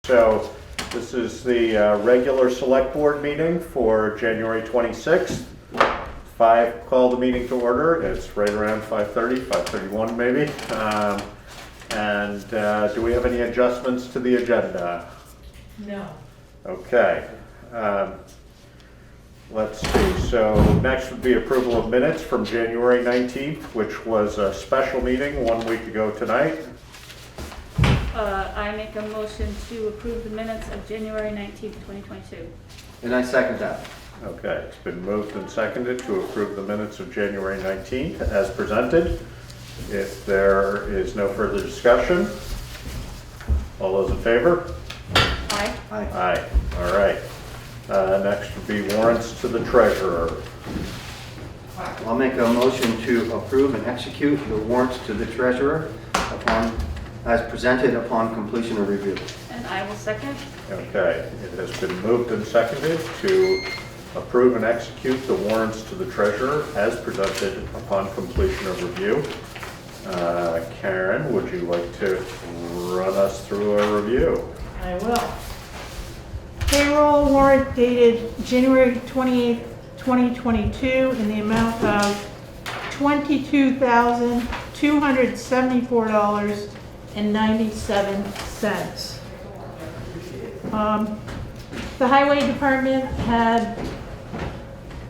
So this is the regular select board meeting for January 26th. Call the meeting to order. It's right around 5:30, 5:31 maybe. Do we have any adjustments to the agenda? No. Okay. Let's see. So next would be approval of minutes from January 19th, which was a special meeting 1 week ago tonight. I make a motion to approve the minutes of January 19th, 2022. And I second that. Okay, it's been moved and seconded to approve the minutes of January 19th as presented. If there is no further discussion, all those in favor? Aye. Aye. Aye. All right. Next would be warrants to the treasurer. I'll make a motion to approve and execute the warrants to the treasurer as presented upon completion of review. And I will second. Okay, it has been moved and seconded to approve and execute the warrants to the treasurer as presented upon completion of review. Karen, would you like to run us through a review? I will. Payroll warrant dated January 28th, 2022 in the amount of $22,274.97. The highway department had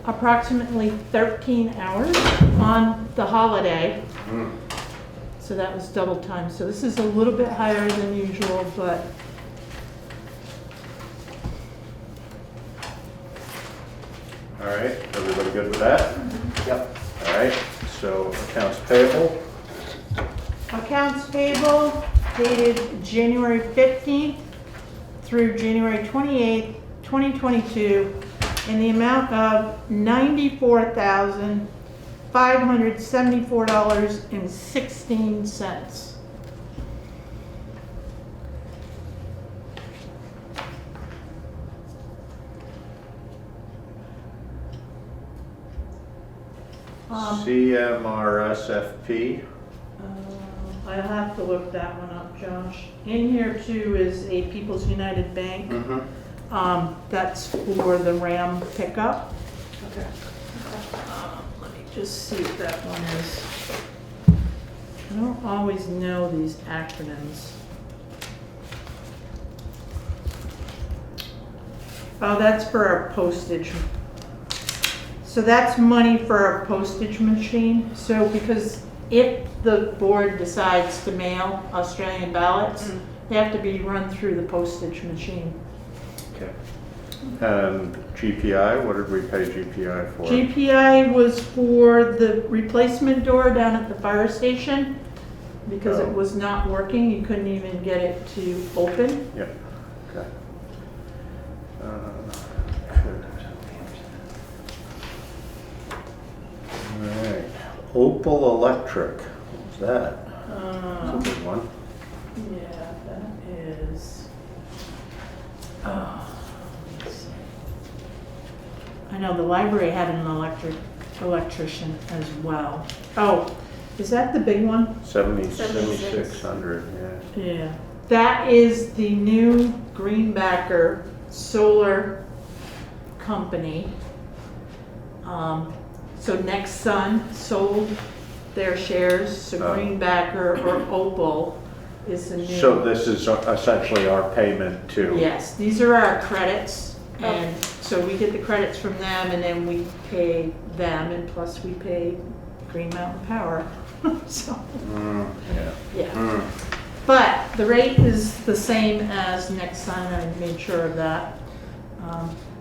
approximately 13 hours on the holiday. So that was double time. So this is a little bit higher than usual, but All right, everybody good with that? Yep. All right, so accounts payable. accounts payable dated January 15th through January 28th, 2022 in the amount of $94,574.16. CMRSFP. I'll have to look that one up, Josh. In here too is a People's United Bank. That's for the Ram pickup. Okay. Let me just see what that one is. I don't always know these acronyms. Oh, that's for our postage. So that's money for our postage machine. So because if the board decides to mail Australian ballots, they have to be run through the postage machine. Okay. And GPI, what did we pay GPI for? GPI was for the replacement door down at the fire station because it was not working. You couldn't even get it to open. Yeah, okay. All right, Opal Electric, what was that? That's a good one. Yeah, that is. Let's see. I know the library had an electrician as well. Oh, is that the big one? 7,600, yeah. Yeah. That is the new Greenbacker solar company. So Next Sun sold their shares, so Greenbacker or Opal is the new. So this is essentially our payment to? Yes, these are our credits, and so we get the credits from them, and then we pay them, and plus we pay Green Mountain Power. So, yeah. But the rate is the same as Next Sun, I made sure of that.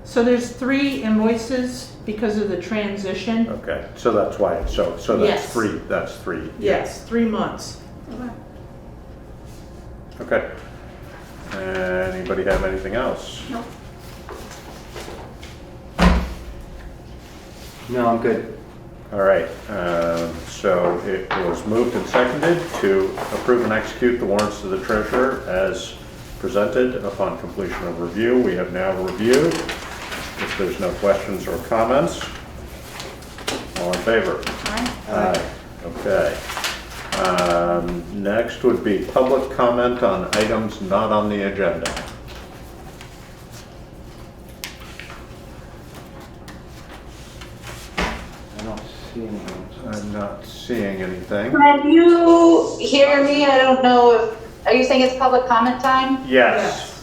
So there's 3 invoices because of the transition. Okay, so that's why, so that's Yes. three, that's 3. Yes, 3 months. Okay. Anybody have anything else? Nope. No, I'm good. All right, so it was moved and seconded to approve and execute the warrants to the treasurer as presented upon completion of review. We have now reviewed. If there's no questions or comments, all in favor? Aye. Okay. Next would be public comment on items not on the agenda. I'm not seeing anything. Can you hear me? I don't know if, are you saying it's public comment time? Yes.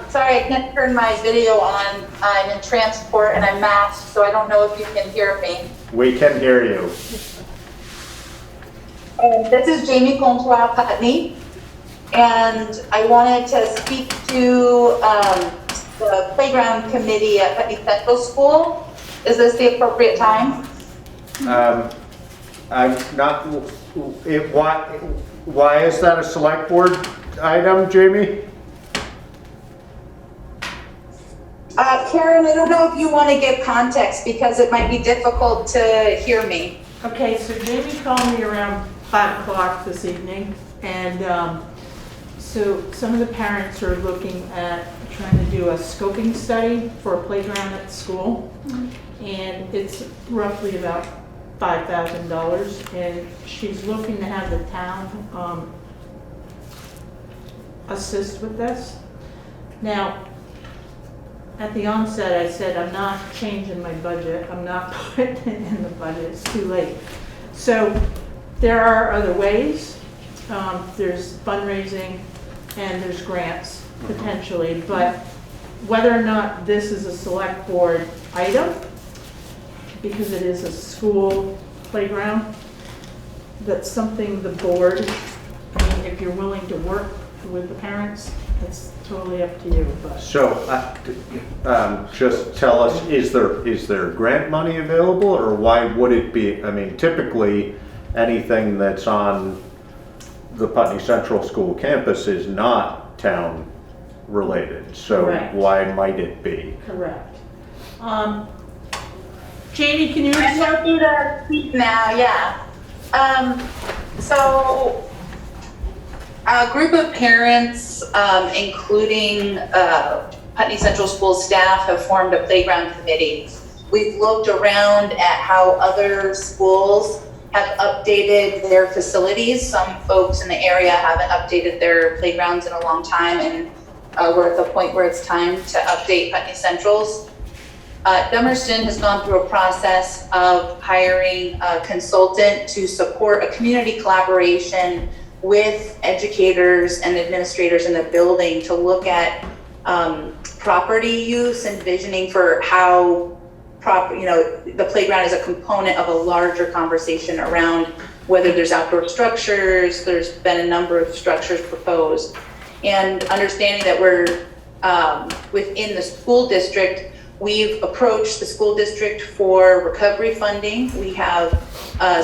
Sorry, I can't turn my video on. I'm in transport and I'm masked, so I don't know if you can hear me. We can hear you. This is Jamie Comtois Putney, and I wanted to speak to the playground committee at Putney Central School. Is this the appropriate time? I'm not, why is that a select board item, Jamie? Karen, I don't know if you want to give context because it might be difficult to hear me. Okay, so Jamie called me around 5 o'clock this evening, and so some of the parents are looking at trying to do a scoping study for a playground at the school, and it's roughly about $5,000, and she's looking to have the town assist with this. Now, at the onset, I said, I'm not changing my budget. I'm not putting it in the budget. It's too late. So there are other ways. There's fundraising and there's grants potentially, but whether or not this is a select board item, because it is a school playground, that's something the board, I mean, if you're willing to work with the parents, it's totally up to you. But So, just tell us, is there grant money available, or why would it be? I mean, typically, anything that's on the Putney Central School campus is not town related, so Correct. why might it be? correct. Jamie, can you? I'm happy to speak now, yeah. So a group of parents, including Putney Central School staff, have formed a playground committee. We've looked around at how other schools have updated their facilities. Some folks in the area haven't updated their playgrounds in a long time, and we're at the point where it's time to update Putney Central's. Dummerston has gone through a process of hiring a consultant to support a community collaboration with educators and administrators in the building to look at property use and visioning for how the playground is a component of a larger conversation around whether there's outdoor structures. There's been a number of structures proposed, and understanding that we're within the school district, we've approached the school district for recovery funding. We have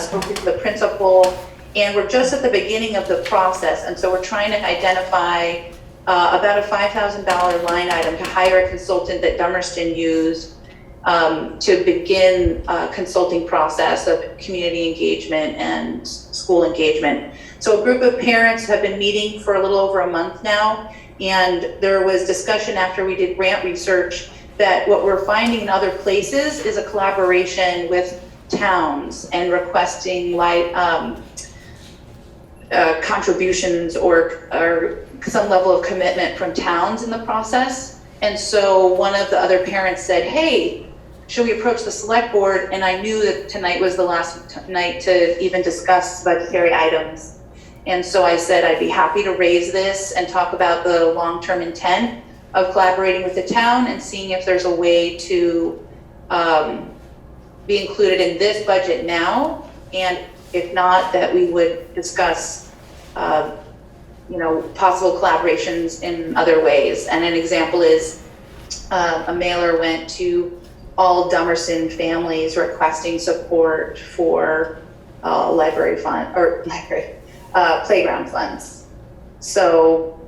spoken to the principal, and we're just at the beginning of the process. And so we're trying to identify about a $5,000 line item to hire a consultant that Dummerston used to begin a consulting process of community engagement and school engagement. So a group of parents have been meeting for a little over a month now, and there was discussion after we did grant research that what we're finding in other places is a collaboration with towns and requesting contributions or some level of commitment from towns in the process. And so one of the other parents said, hey, should we approach the select board? And I knew that tonight was the last night to even discuss budgetary items. And so I said I'd be happy to raise this and talk about the long-term intent of collaborating with the town and seeing if there's a way to be included in this budget now, and if not, that we would discuss possible collaborations in other ways. And an example is a mailer went to all Dummerston families requesting support for playground funds. So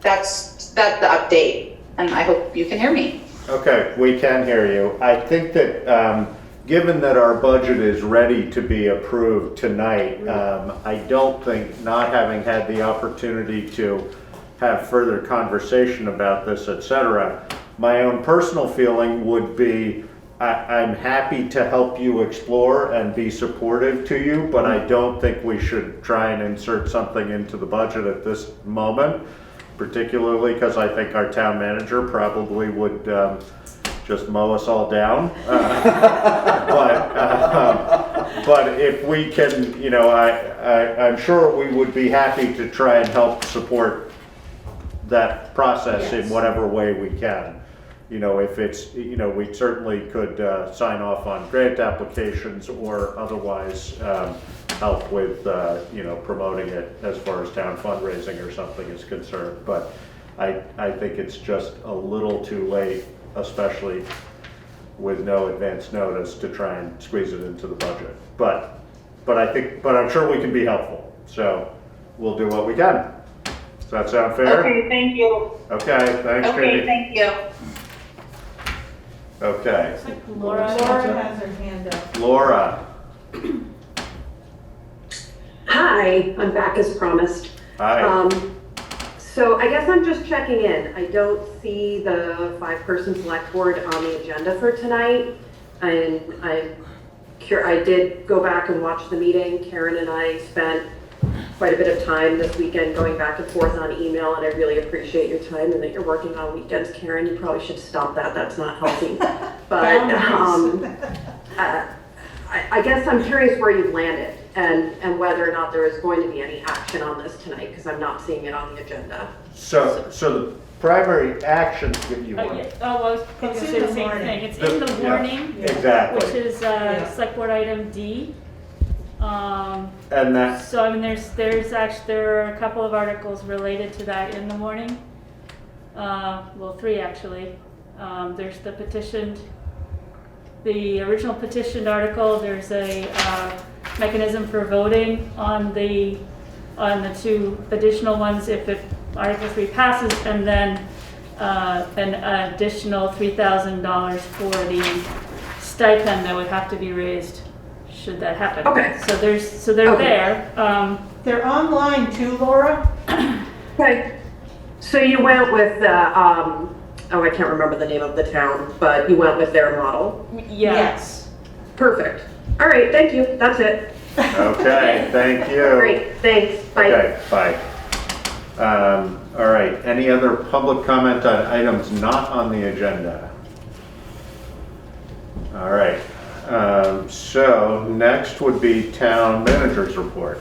that's the update, and I hope you can hear me. Okay, we can hear you. I think that given that our budget is ready to be approved tonight, I don't think, not having had the opportunity to have further conversation about this, etc., my own personal feeling would be I'm happy to help you explore and be supportive to you, but I don't think we should try and insert something into the budget at this moment, particularly because I think our town manager probably would just mow us all down. But if we can, you know, I'm sure we would be happy to try and help support that process in Yes. whatever way we can. You know, if it's, you know, we certainly could sign off on grant applications or otherwise help with, you know, promoting it as far as town fundraising or something is concerned. But I think it's just a little too late, especially with no advance notice, to try and squeeze it into the budget. But I'm sure we can be helpful. So we'll do what we can. Does that sound fair? Okay, thank you. Okay, thanks, Okay, Katie. thank you. Okay, Laura. has her hand up. Laura. Hi, I'm back as promised. Hi. So I guess I'm just checking in. I don't see the 5-person select board on the agenda for tonight. And I did go back and watch the meeting. Karen and I spent quite a bit of time this weekend going back and forth on email, and I really appreciate your time and that you're working on weekends. Karen, you probably should stop that. That's not healthy. But I guess I'm curious where you've landed and whether or not there is going to be any action on this tonight, because I'm not seeing it on the agenda. So the primary action that you Oh, want. yeah. Oh, well, I was probably It's gonna say in the the same warning. thing. It's in the Yeah, warning, Exactly. which is select board item D. And that, So I mean, there are a couple of articles related to that in the warning. Well, 3 actually. There's the original petitioned article. There's a mechanism for voting on the 2 additional ones if Article 3 passes, and then an additional $3,000 for the stipend that would have to be raised should that happen. Okay. So they're Okay. there. They're online too, Laura? Okay. So you went with the, I can't remember the name of the town, but you went with their model. Yeah. Yes. Perfect. All right, thank you. That's it. okay, thank you. Great, thanks. Bye. Okay, bye. All right, any other public comment on items not on the agenda? All right, so next would be town manager's report.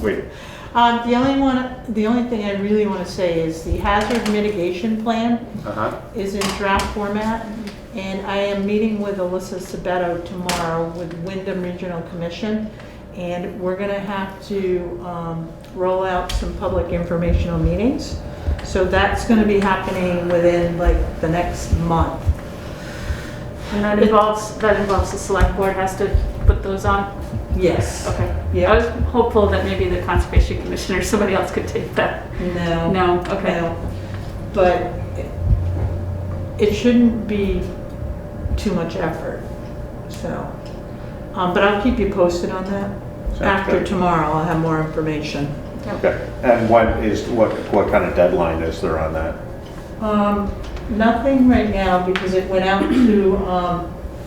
Wait, The only thing I really want to say is the hazard mitigation plan is in draft format, and I am meeting with Alyssa Sabetto tomorrow with Wyndham Regional Commission, and we're going to have to roll out some public informational meetings. So that's going to be happening within like the next month. And that involves the select board has to put those on? Yes. Okay. Yeah. I was hopeful that maybe the Conservation Commission or somebody else could take that. No. No, okay. No. But it shouldn't be too much effort, so. But I'll keep you posted on that. Sounds After good. tomorrow, I'll have more information. okay, and what kind of deadline is there on that? Nothing right now because it went out to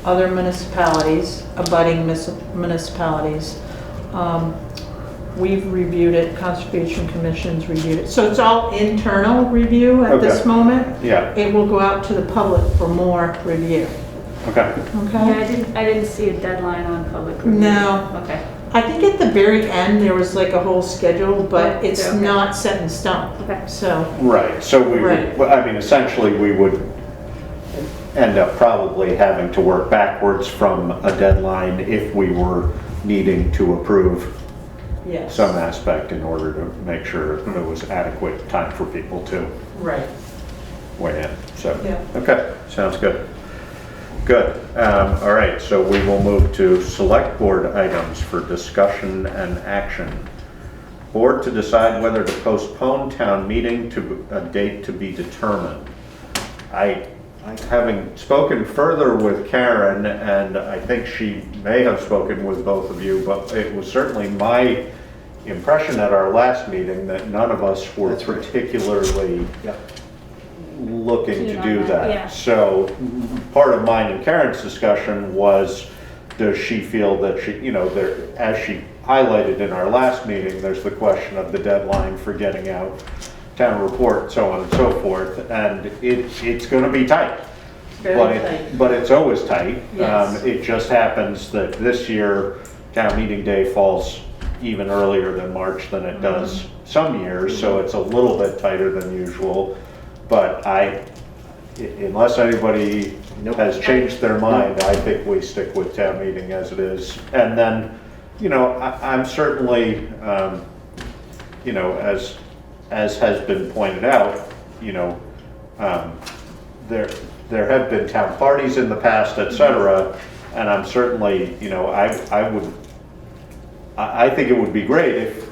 other municipalities, abutting municipalities. We've reviewed it, Conservation Commission's reviewed it. So it's all internal review at this Okay. moment. Yeah, It will go out to the public for more review. okay, Yeah, Okay? I didn't see a deadline on public review. No. Okay. I think at the very end, there was like a whole schedule, but it's Okay. not set in stone. Okay. So, right, so we would, Right. well, I mean, essentially, we would end up probably having to work backwards from a deadline if we were needing to approve yes. some aspect in order to make sure there was adequate time for people to Right. weigh in, so. Yeah. Okay, sounds good. Good, all right, so we will move to select board items for discussion and action. Board to decide whether to postpone town meeting to a date to be determined. Having spoken further with Karen, and I think she may have spoken with both of you, but it was certainly my impression at our last meeting that none of us were That's right. particularly looking to Keen do on that, yeah. that. So part of mine and Karen's discussion was, does she feel that she, you know, there, as she highlighted in our last meeting, there's the question of the deadline for getting out town report, so on and so forth, and it's gonna be tight. Very But tight. but it's always tight. Yes. It just happens that this year, town meeting day falls even earlier than March than it does some years, so it's a little bit tighter than usual. But unless anybody has changed their mind, I think we stick with town meeting as it is. And then, I'm certainly, as has been pointed out, there have been town parties in the past, et cetera, and I'm certainly, I think it would be great if,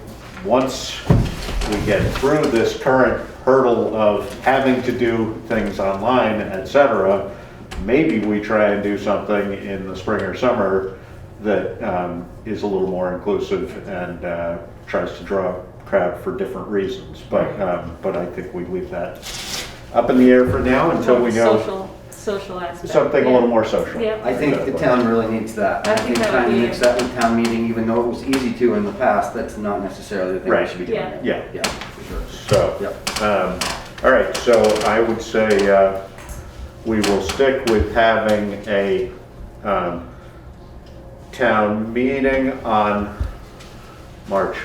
once we get through this current hurdle of having to do things online, et cetera, maybe we try and do something in the spring or summer that is a little more inclusive and tries to draw a crowd for different reasons. But I think we leave that up in the air for now until we know Social aspect. something a little more social. Yeah. I think the town really needs that. I think that would town be- needs that with town meeting, even though it was easy to in the past, that's not necessarily the thing we Right. should be doing. Yeah. Yeah. Yeah, for sure. So, Yep. all right, so I would say we will stick with having a town meeting on March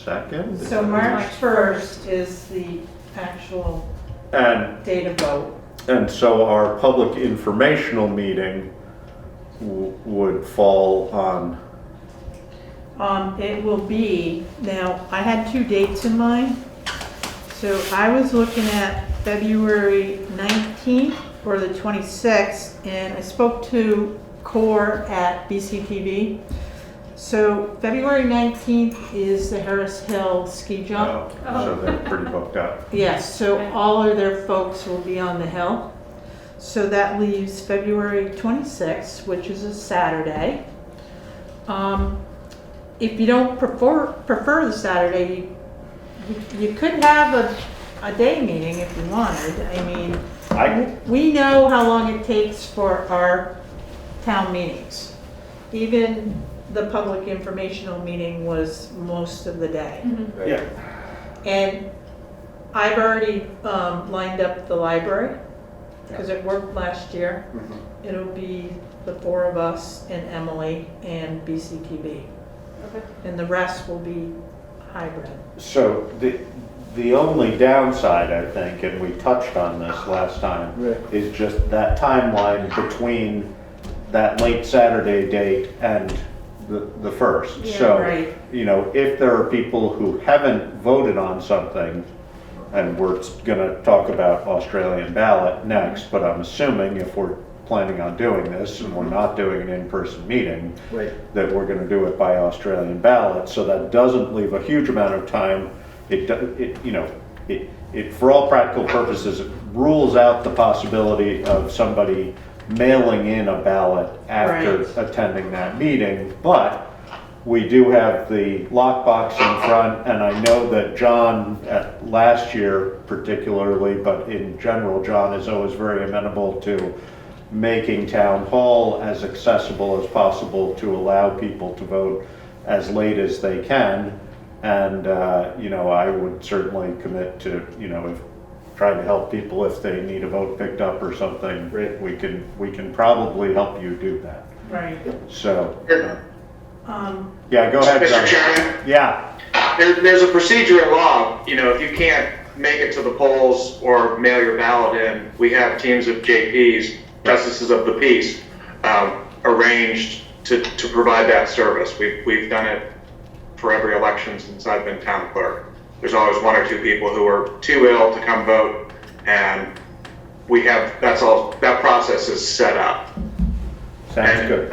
2nd? So March 1st is the actual And, date of vote. and so our public informational meeting would fall on, It will be, now, I had 2 dates in mind. So I was looking at February 19th or the 26th, and I spoke to Core at BCTV. So February 19th is the Harris Hill ski jump. so they're pretty booked up. Yes, so Okay. all of their folks will be on the hill. So that leaves February 26th, which is a Saturday. If you don't prefer the Saturday, you could have a day meeting if you wanted. I mean, we know how long it takes for our town meetings. Even the public informational meeting was most of the day. Yeah, And I've already lined up the library, because it worked last year. Mhm. It'll be the 4 of us and Emily and BCTV. Okay. And the rest will be hybrid. so the only downside, I think, and we touched on this last time, Right. is just that timeline between that late Saturday date and the first. Yeah, So, right. if there are people who haven't voted on something, and we're gonna talk about Australian ballot next, but I'm assuming if we're planning on doing this and we're not doing an in-person meeting, Right. that we're gonna do it by Australian ballot, so that doesn't leave a huge amount of time. It for all practical purposes, it rules out the possibility of somebody mailing in a ballot after Right. attending that meeting, but we do have the lockbox in front, and I know that John, last year particularly, but in general, John is always very amenable to making town hall as accessible as possible to allow people to vote as late as they can. And, I would certainly commit to, if trying to help people if they need a vote picked up or something. Great. We can probably help you do that. Right. So, Um, yeah, go ahead, John. Mr. Chairman, Yeah, there's a procedure in law, if you can't make it to the polls or mail your ballot in, we have teams of JPs, Justices of the Peace, arranged to provide that service. We've done it for every election since I've been town clerk. There's always 1 or 2 people who are too ill to come vote, and that process is set up. sounds good.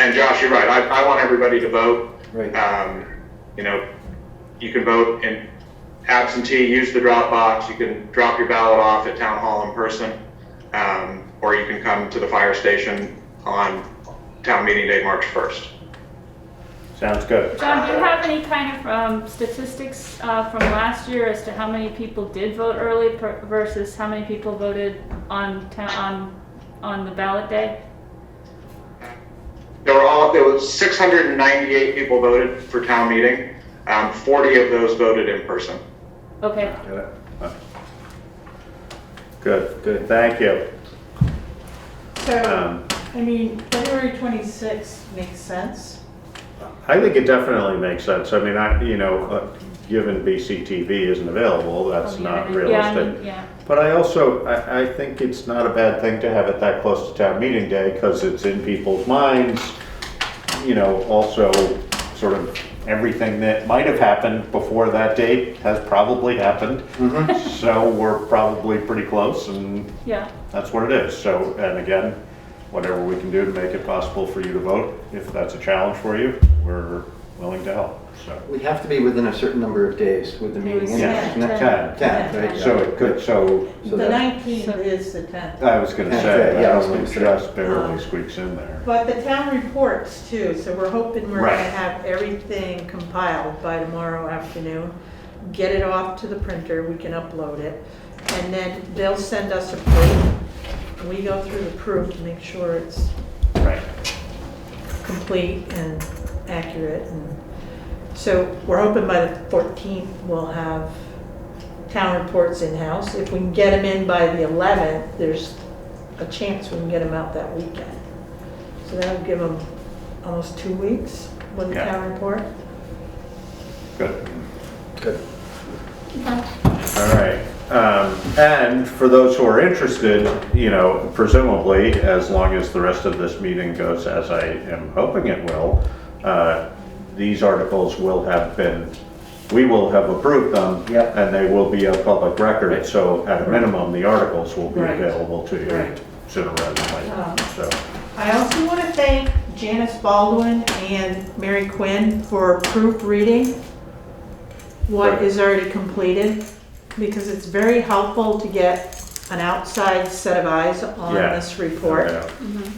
And Josh, you're right, I want everybody to vote. Right. You can vote in absentee, use the drop box, you can drop your ballot off at town hall in person, or you can come to the fire station on town meeting day, March 1st. Sounds good. John, do you have any kind of statistics from last year as to how many people did vote early versus how many people voted on the ballot day? There was 698 people voted for town meeting. 40 of those voted in person. Okay, Get it? Good, thank you. So, Um, I mean, February 26th makes sense. I think it definitely makes sense. I mean, given BCTV isn't available, that's Oh, yeah, not yeah, realistic. yeah. But I also, I think it's not a bad thing to have it that close to town meeting day, because it's in people's minds, also sort of everything that might have happened before that date has probably happened. So we're probably pretty close, and Yeah, that's what it is. So, and again, whatever we can do to make it possible for you to vote, if that's a challenge for you, we're willing to help, so. We have to be within a certain number of days with the meeting. was Yeah, isn't it? 10. 10, right? So it could, So The that- 19th is the 10th. I was gonna Yeah, say, yeah, I that was only gonna say. just barely squeaks in there. But the town reports too, so we're hoping we're Right. gonna have everything compiled by tomorrow afternoon. Get it off to the printer, we can upload it, and then they'll send us a proof. We go through the proof to make sure it's Right. complete and accurate. And so we're hoping by the 14th we'll have town reports in-house. If we can get them in by the 11th, there's a chance we can get them out that weekend. So that would give them almost 2 weeks with the Yeah. town report. Good. Good. All right. And for those who are interested, presumably, as long as the rest of this meeting goes as I am hoping it will, these articles will have been, we will have approved them. Yep. And they will be a public record. Right. So at a minimum, the articles will be Right. available to you Right. sooner rather than later. So, I also want to thank Janice Baldwin and Mary Quinn for proofreading what Right. is already completed, because it's very helpful to get an outside set of eyes on Yeah. this report. yeah,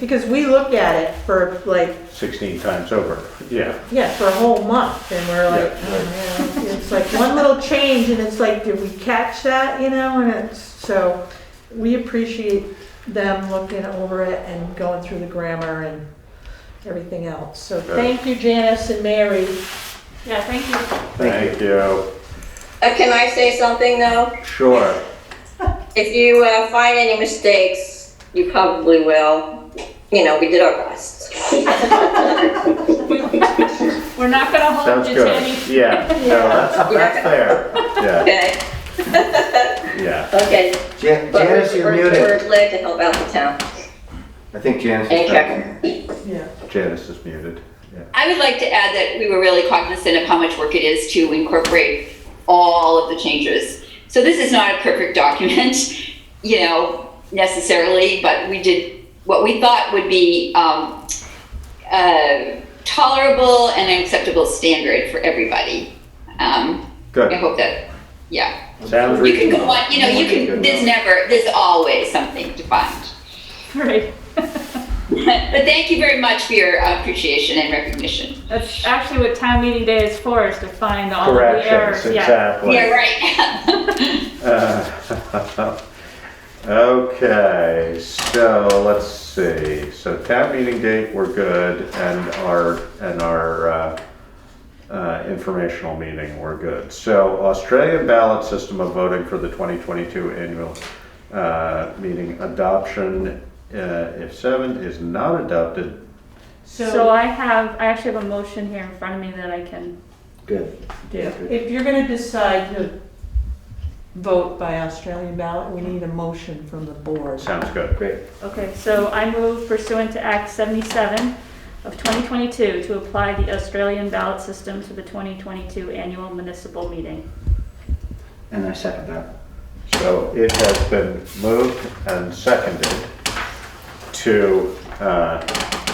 Because we look at it for like, 16 times over. Yeah. for a whole month, and we're like, Yeah, it's like one little change, and it's like, did we catch that, and it's, so we appreciate them looking over it and going through the grammar and everything else. So thank you, Janice and Mary. yeah, thank you. Thank you. Can I say something though? Sure. If you find any mistakes, you probably will. We did our best. We're not gonna hold Sounds you, good. Jenny. Yeah, no, that's fair. Yeah, Okay? yeah. Okay. But Janice, you're we're muted. glad to help out the town. I think Janice And is back. Kevin. Yeah. Janice is muted. Yeah. I would like to add that we were really cognizant of how much work it is to incorporate all of the changes. So this is not a perfect document, necessarily, but we did what we thought would be tolerable and an acceptable standard for everybody. I Good. hope that, yeah. Sounds You can go reasonable. on, there's always something to find. Right. But thank you very much for your appreciation and recognition. That's actually what town meeting day is for, is to find all of the errors. Corrections, Yeah. exactly. Yeah, right. Okay, so let's see. So town meeting date, we're good, and our informational meeting, we're good. So Australian ballot system of voting for the 2022 annual meeting adoption. If 7 is not adopted, So I actually have a motion here in front of me that I can Good. do. If you're gonna decide to vote by Australian ballot, we need a motion from the board. sounds good. Great. Okay, so I move pursuant to Act 77 of 2022 to apply the Australian ballot system to the 2022 annual municipal meeting. And I second that. So it has been moved and seconded to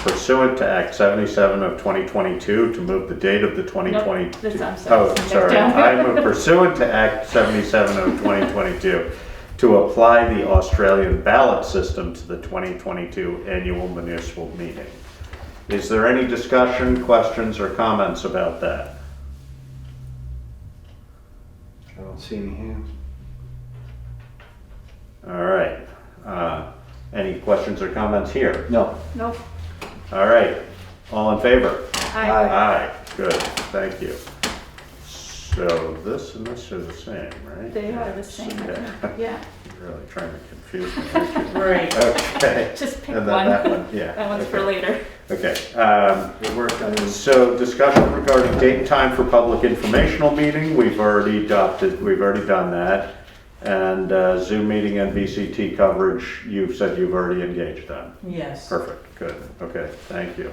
pursuant to Act 77 of 2022 to move the date of the 2022. Nope, that's- I'm sorry. Oh, sorry. I move pursuant to Act 77 of 2022 to apply the Australian ballot system to the 2022 annual municipal meeting. Is there any discussion, questions, or comments about that? I don't see any hands. All right. Any questions or comments here? No. Nope. All right. All in favor? Aye. Aye. Aye. Good. Thank you. So this and this are the same, right? They are the same, yeah. You're really trying to confuse me. aren't you? Right. Okay. Just pick And one. then that one, yeah. That one's for okay. later. Okay. It worked on this. So discussion regarding date and time for public informational meeting, we've already done that. And Zoom meeting and BCT coverage, you've said you've already engaged on. Yes. Perfect, good, okay, thank you.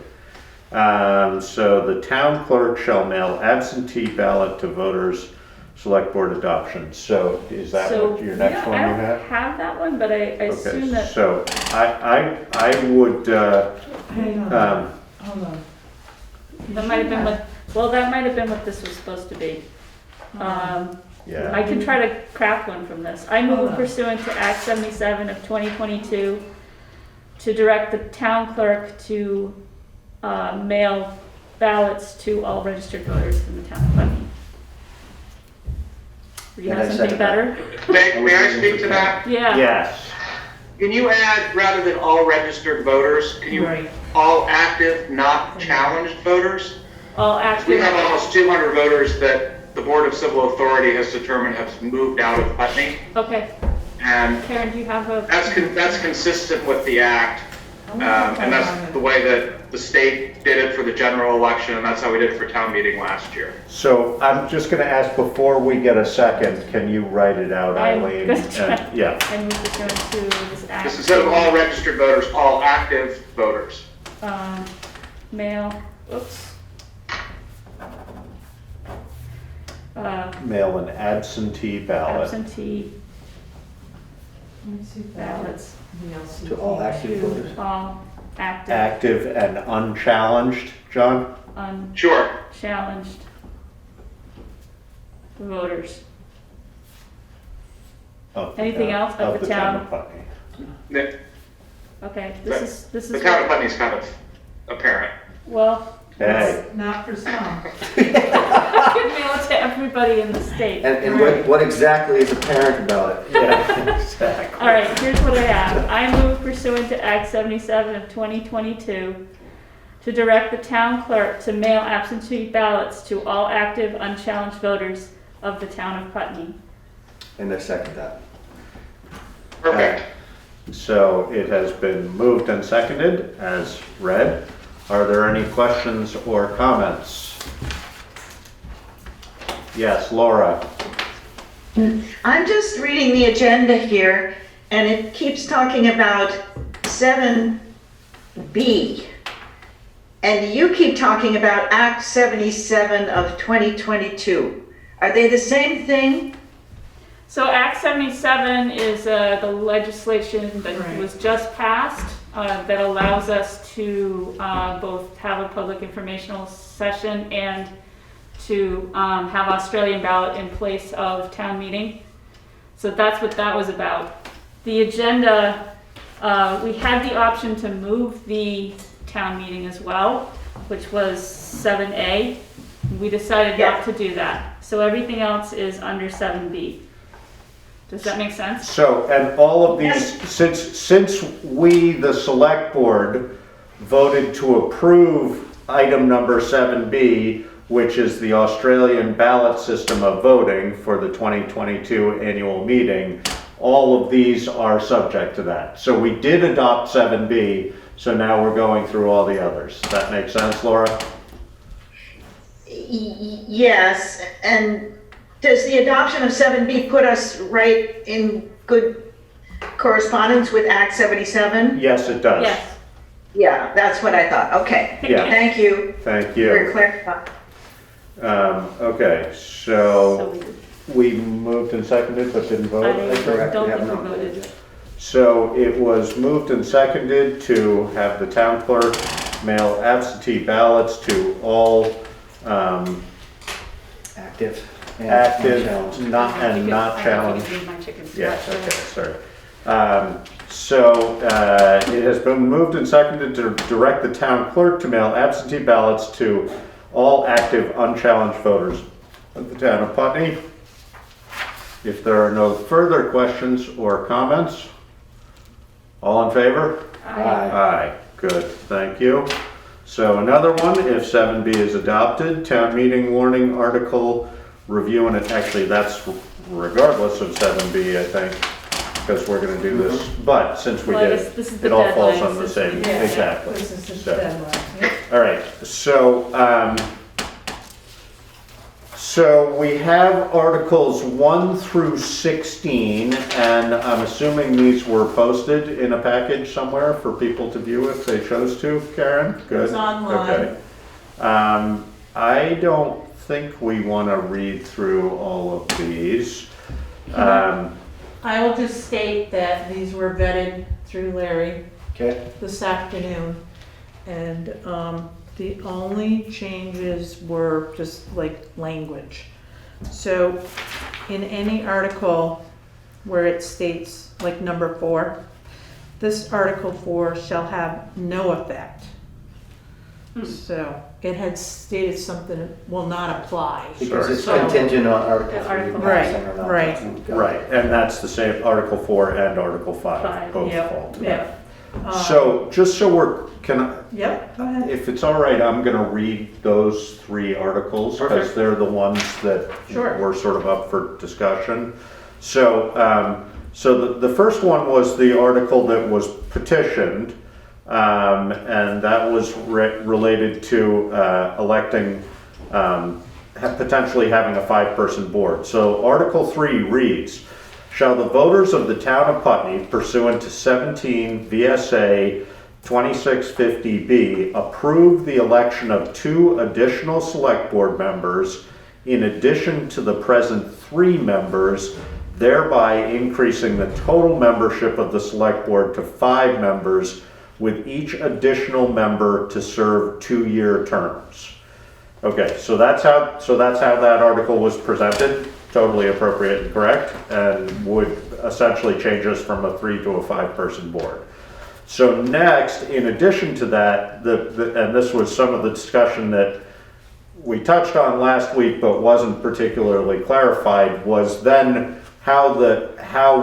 So the town clerk shall mail absentee ballot to voters, select board adoption. So is that what your next one you I don't have? have that one, but I assume Okay, that, so I would, Hang on, hold on. that might have been what this was supposed to be. yeah, I can try to craft one from this. I move pursuant to Act 77 of 2022 to direct the town clerk to mail ballots to all registered voters in the town of Putney. You And have I something second that. better? May I speak to that? Yeah. yes. Can you add, rather than all registered voters, can you, Right. all active, not challenged voters? All We active. have almost 200 voters that the Board of Civil Authority has determined have moved out of Putney. Okay. And Karen, do you have a? that's consistent with the act. And that's the way that the state did it for the general election, and that's how we did it for town meeting last year. So I'm just gonna ask, before we get a second, can you write it out, I'm Eileen? gonna try. Yeah, I move pursuant to this act. Just instead of all registered voters, all active voters. Mail, oops. mail an absentee ballot. Absentee Let me see if that- ballots To all active voters. to all active, Active and unchallenged, John? Sure. unchallenged voters. Of the Anything town- else of the town? of Putney. The Okay, this is town of Putney's kind of apparent. well, Hey, Not for some. I could mail it to everybody in the state. And what exactly is apparent about it? yeah, exactly. All right, here's what I have. I move pursuant to Act 77 of 2022 to direct the town clerk to mail absentee ballots to all active, unchallenged voters of the town of Putney. And I second that. Perfect. So it has been moved and seconded as read. Are there any questions or comments? Yes, Laura. I'm just reading the agenda here, and it keeps talking about 7B. And you keep talking about Act 77 of 2022. Are they the same thing? So Act 77 is the legislation that Right. was just passed that allows us to both have a public informational session and to have Australian ballot in place of town meeting. So that's what that was about. The agenda, we had the option to move the town meeting as well, which was 7A. We decided not to do that. So everything else is under 7B. Does that make sense? So, and all of these, since we, the select board, voted to approve item number 7B, which is the Australian ballot system of voting for the 2022 annual meeting, all of these are subject to that. So we did adopt 7B, so now we're going through all the others. Does that make sense, Laura? Yes, and does the adoption of 7B put us right in good correspondence with Act 77? Yes, it does. Yes. Yeah, that's what I thought. Okay. Yeah. Thank you Thank for you. clarifying. Okay, so we moved and seconded but didn't vote. I correct, don't we have think we not voted. So it was moved and seconded to have the town clerk mail absentee ballots to all Active. and active, unchallenged. not challenged. I my chicken Yes, scratch. okay, sorry. So it has been moved and seconded to direct the town clerk to mail absentee ballots to all active, unchallenged voters of the town of Putney. If there are no further questions or comments, all in favor? Aye, good, thank you. So another one, if 7B is adopted, town meeting warning article reviewing it, actually, that's regardless of 7B, I think, because we're gonna do this, but since we Well, I did, guess this is the it all falls deadline, on the so- same, Yeah, exactly. This is the So- deadline, yeah. All right, so we have Articles 1 through 16, and I'm assuming these were posted in a package somewhere for people to view if they chose to, Karen? Good. It's online. Okay. I don't think we want to read through all of these. I will just state that these were vetted through Larry Okay. this afternoon. And the only changes were just like language. So in any article where it states, like number 4, this Article 4 shall have no effect. So it had stated something that will not apply. Because it's So- contingent on Article Yeah, 3 Article- passing or not. Right, passing. Right, and that's the same, Article 4 and Article 5, both Yep, fall to yep. that. So, just so we're, Yep, go ahead. if it's all right, I'm gonna read those 3 articles, because Perfect. they're the ones that Sure. were sort of up for discussion. So, the first one was the article that was petitioned, and that was related to electing, potentially having a 5-person board. So Article 3 reads, shall the voters of the town of Putney pursuant to 17 VSA 2650B approve the election of 2 additional select board members in addition to the present 3 members, thereby increasing the total membership of the select board to 5 members, with each additional member to serve 2-year terms. Okay, so that's how that article was presented, totally appropriate and correct, and would essentially change us from a 3 to a 5-person board. So next, in addition to that, and this was some of the discussion that we touched on last week but wasn't particularly clarified, was then how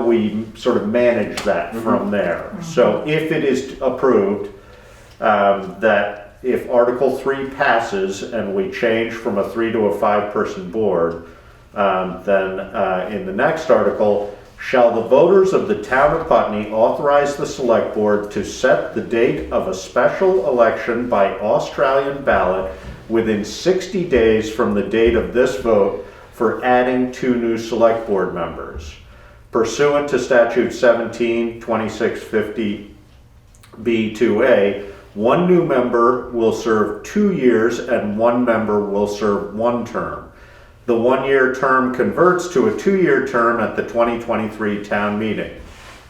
we sort of manage that from there. So if it is approved, that if Article 3 passes and we change from a 3 to a 5-person board, then in the next article, shall the voters of the town of Putney authorize the select board to set the date of a special election by Australian ballot within 60 days from the date of this vote for adding 2 new select board members. Pursuant to statute 17-2650B2A, 1 new member will serve 2 years and 1 member will serve 1 term. The 1-year term converts to a 2-year term at the 2023 town meeting.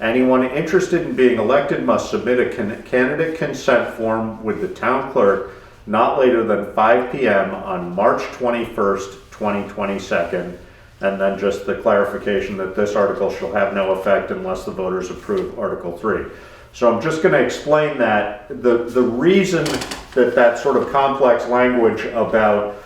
Anyone interested in being elected must submit a candidate consent form with the town clerk not later than 5 p.m. on March 21st, 2022. And then just the clarification that this article shall have no effect unless the voters approve Article 3. So I'm just going to explain that. The reason that sort of complex language about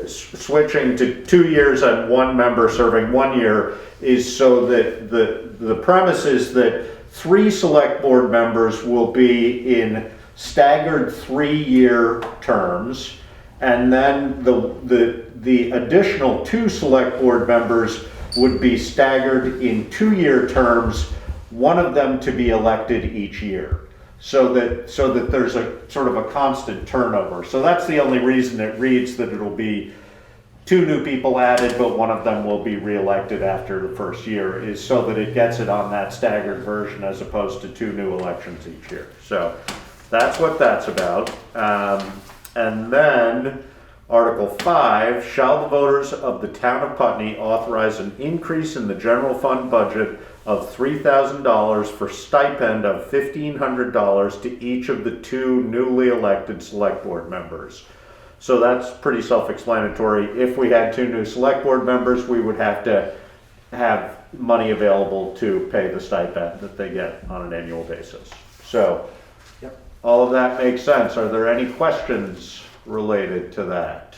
switching to 2 years and 1 member serving 1 year is so that the premise is that 3 select board members will be in staggered 3-year terms, and then the additional 2 select board members would be staggered in 2-year terms, one of them to be elected each year, so that there's a sort of a constant turnover. So that's the only reason it reads that it'll be 2 new people added, but one of them will be reelected after the first year, is so that it gets it on that staggered version as opposed to 2 new elections each year. So that's what that's about. And then Article 5, shall the voters of the town of Putney authorize an increase in the general fund budget of $3,000 for stipend of $1,500 to each of the 2 newly elected select board members. So that's pretty self-explanatory. If we had 2 new select board members, we would have to have money available to pay the stipend that they get on an annual basis. So all of that makes sense. Are there any questions related to that?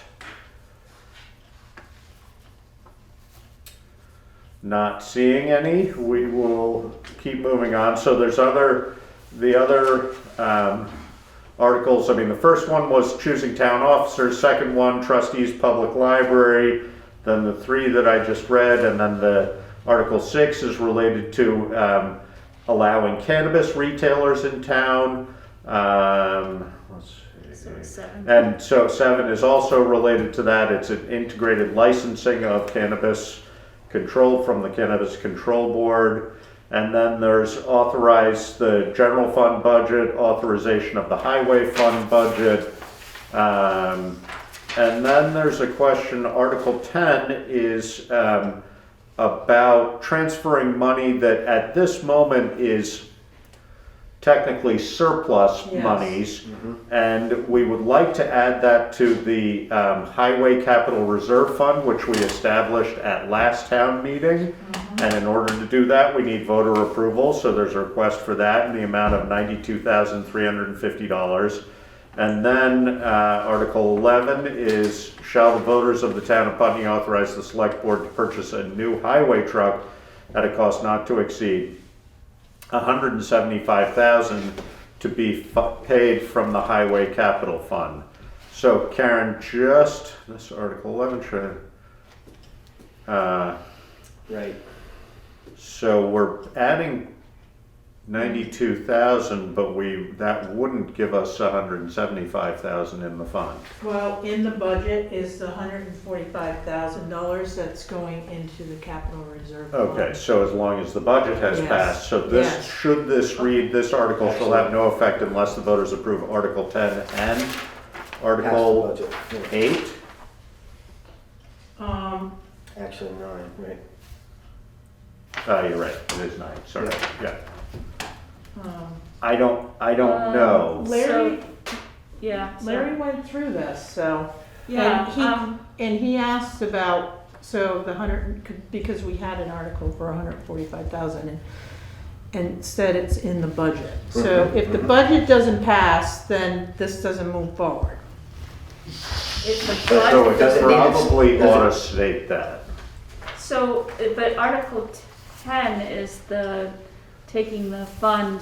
Not seeing any, we will keep moving on. So there's the other articles. I mean, the first one was choosing town officers, second one, trustees, public library, then the three that I just read, and then the Article 6 is related to allowing cannabis retailers in town. Let's see. So 7. And so 7 is also related to that. It's an integrated licensing of cannabis controlled from the Cannabis Control Board. And then there's authorize the general fund budget, authorization of the highway fund budget. And then there's a question, Article 10 is about transferring money that at this moment is technically surplus Yes. monies. And we would like to add that to the Highway Capital Reserve Fund, which we established at last town meeting. And in order to do that, we need voter approval. So there's a request for that in the amount of $92,350. And then Article 11 is, shall the voters of the town of Putney authorize the select board to purchase a new highway truck at a cost not to exceed $175,000 to be paid from the Highway Capital Fund. So Karen, just this Article 11 should. Right. So we're adding 92,000, but that wouldn't give us 175,000 in the fund. Well, in the budget is the $145,000 that's going into the capital reserve fund. Okay, so as long as the budget has Yes. passed, so this, Yes. should this read, this article shall have no effect unless the voters approve Article 10 and Article Pass the budget. Yeah. 8? Actually, 9, right. You're right, it is 9, sorry, yeah. Um, I don't know. Larry, Yeah. so- Larry went through this, so. Yeah, And he asked about, so the 100, because we had an article for 145,000 and said it's in the budget. So if the budget doesn't pass, then this doesn't move forward. If the So budget it doesn't mean it's- probably doesn't- ought to state that. So, but Article 10 is the, taking the fund,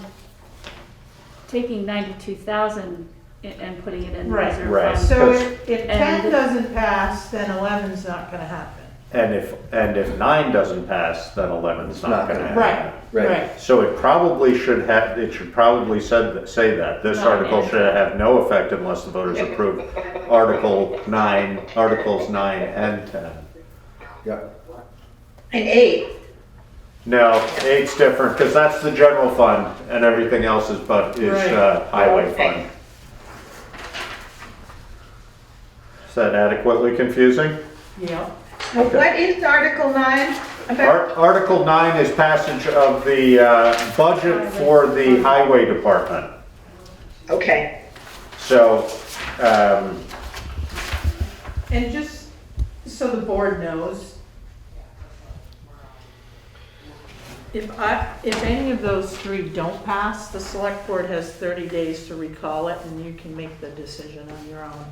taking 92,000 and putting it in the Right. reserve Right. fund. So if 10 And- doesn't pass, then 11's not gonna happen. And if 9 doesn't pass, then 11's not gonna happen. Right, right. So it probably should have, it should probably say that. This Not article in. should have no effect unless the voters approve Articles 9 and 10. Yep. And 8. No, 8's different, because that's the general fund, and everything else is Right. highway Okay. fund. Is that adequately confusing? Yeah. So what is Article 9 about? Article 9 is passage of the budget for the highway department. Okay. So, And just so the board knows, if any of those 3 don't pass, the select board has 30 days to recall it and you can make the decision on your own.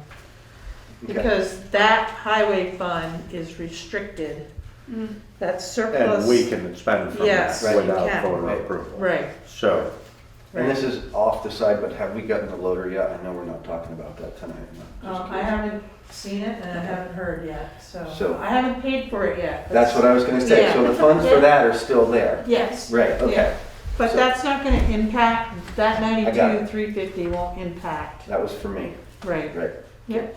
Okay. Because that highway fund is restricted. That's surplus. and we can spend from Yes, that right, you without can. voter approval. Right. So, And this is off the side, but have we gotten the loader yet? I know we're not talking about that tonight. I'm just I curious. haven't seen it and I haven't heard yet, So- so I haven't paid for it yet. That's what I was gonna say. So the funds for that are still there? Yes. Right, Yeah. okay. But So- that's not gonna impact, that got 92,350 won't impact. That was for me. Right. Right. Yep.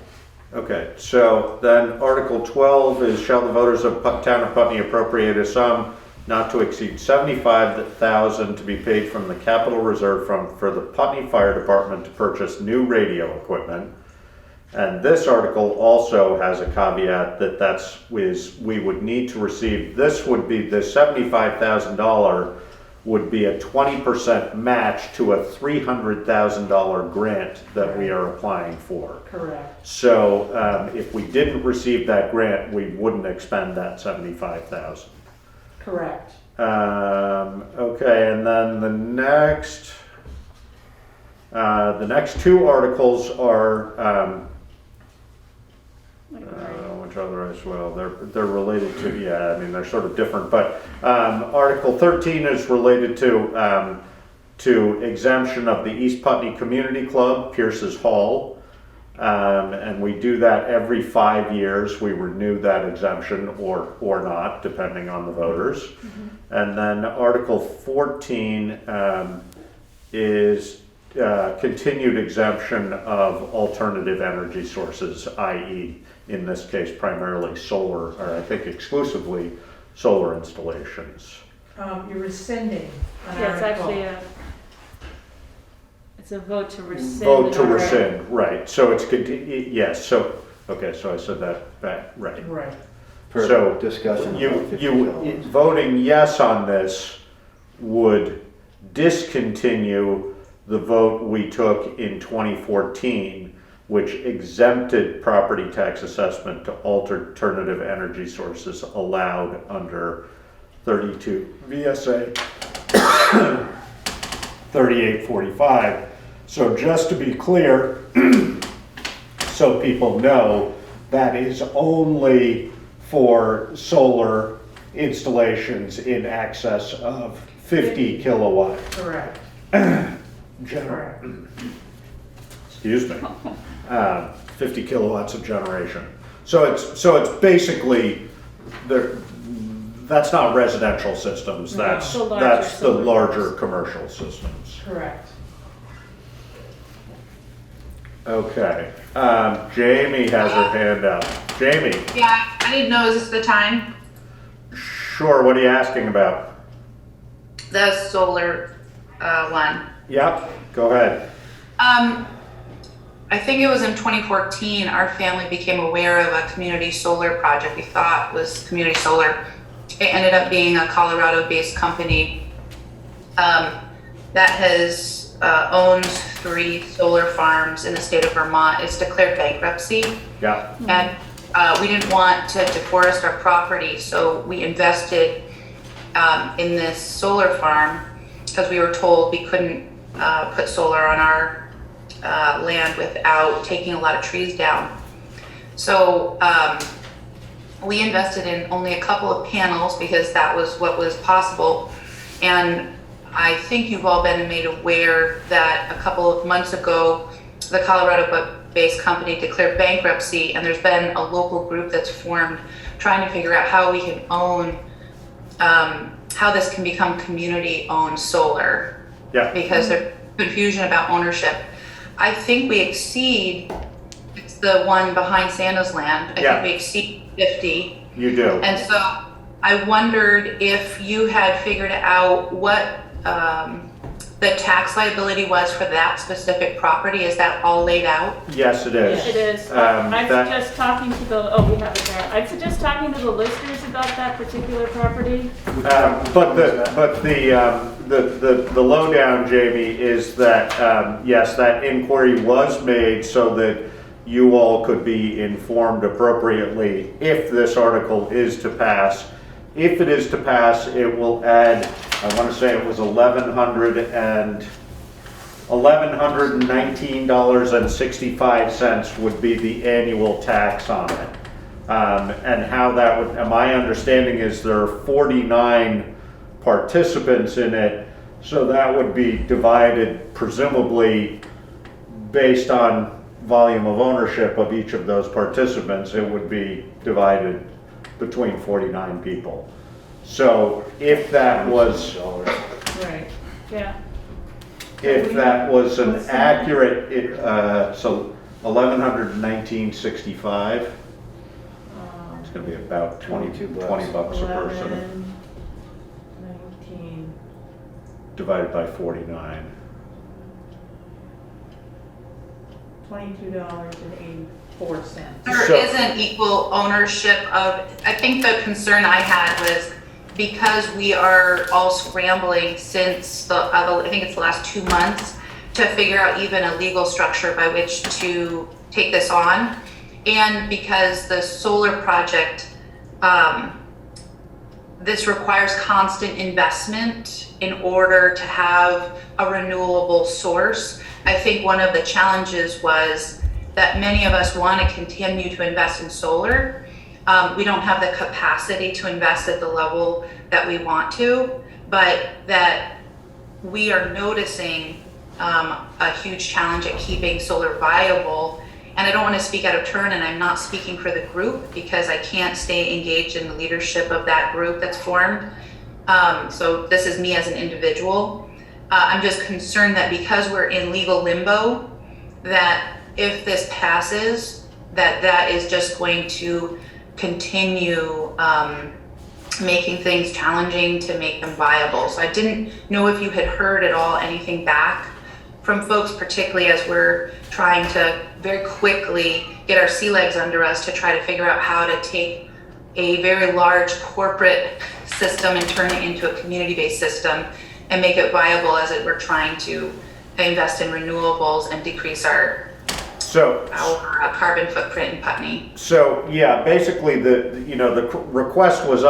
okay, so then Article 12 is shall the voters of Town of Putney appropriate a sum not to exceed $75,000 to be paid from the Capital Reserve Fund for the Putney Fire Department to purchase new radio equipment. And this article also has a caveat that we would need to receive, this would be, the $75,000 would be a 20% match to a $300,000 grant that we are applying for. Correct. So if we didn't receive that grant, we wouldn't expend that $75,000. Correct. Okay, and then the next 2 articles are, which other as well, they're related to, yeah, I mean, they're sort of different, but Article 13 is related to to exemption of the East Putney Community Club, Pierce's Hall. And we do that every 5 years. We renew that exemption or not, depending on the voters. And then Article 14 is continued exemption of alternative energy sources, i.e., in this case, primarily solar, or I think exclusively solar installations. You're rescinding an Yeah, it's article. actually it's a vote to rescind. Vote to an article. rescind, right, so it's, yes, so, okay, so I said that, right. Right. For So, discussion. You, about 50 you, kilowatts. voting yes on this would discontinue the vote we took in 2014, which exempted property tax assessment to alternative energy sources allowed under 32 VSA 3845. So just to be clear, so people know, that is only for solar installations in excess of 50 kilowatt. Correct. Correct. Excuse me. 50 kilowatts of generation. So it's basically that's not residential systems. That's The larger that's the solar larger farms. commercial systems. Correct. Okay. Jamie has her hand up. Jamie, Yeah, I didn't know, is this the time? sure. What are you asking about? The solar one. Yep. Go ahead. I think it was in 2014, our family became aware of a community solar project we thought was community solar. It ended up being a Colorado-based company that has owned 3 solar farms in the state of Vermont. It's declared bankruptcy. Yeah. And we didn't want to deforest our property, so we invested in this solar farm because we were told we couldn't put solar on our land without taking a lot of trees down. So we invested in only a couple of panels because that was what was possible. And I think you've all been made aware that a couple of months ago, the Colorado-based company declared bankruptcy, and there's been a local group that's formed trying to figure out how we can own, how this can become community-owned solar. Yeah. Because there's confusion about ownership. I think we exceed, it's the one behind Santa's land. I Yeah. think we exceed 50. You do. And so I wondered if you had figured out what the tax liability was for that specific property. Is that all laid out? Yes, it is. It is. I'd suggest talking to the, we have it there. I'd suggest talking to the listers about that particular property. But the lowdown, Jamie, is that, yes, that inquiry was made so that you all could be informed appropriately if this article is to pass. If it is to pass, it will add, I want to say it was $1,119.65 would be the annual tax on it. And how that would, my understanding is there are 49 participants in it, so that would be divided presumably based on volume of ownership of each of those participants. It would be divided between 49 people. So if that was, Right. Yeah. if that was an accurate, so 1,119.65. It's gonna be about 20 bucks a person, 11, 19. divided by 49. $22.84. There So- isn't equal ownership of, I think the concern I had was because we are all scrambling since I think it's the last 2 months to figure out even a legal structure by which to take this on. And because the solar project, this requires constant investment in order to have a renewable source. I think one of the challenges was that many of us want to continue to invest in solar. We don't have the capacity to invest at the level that we want to, but that we are noticing a huge challenge at keeping solar viable. And I don't want to speak out of turn, and I'm not speaking for the group because I can't stay engaged in the leadership of that group that's formed. So this is me as an individual. I'm just concerned that because we're in legal limbo, that if this passes, that is just going to continue making things challenging to make them viable. So I didn't know if you had heard at all anything back from folks, particularly as we're trying to very quickly get our sea legs under us to try to figure out how to take a very large corporate system and turn it into a community-based system and make it viable as we're trying to invest in renewables and decrease our carbon footprint in Putney. So yeah, basically the request was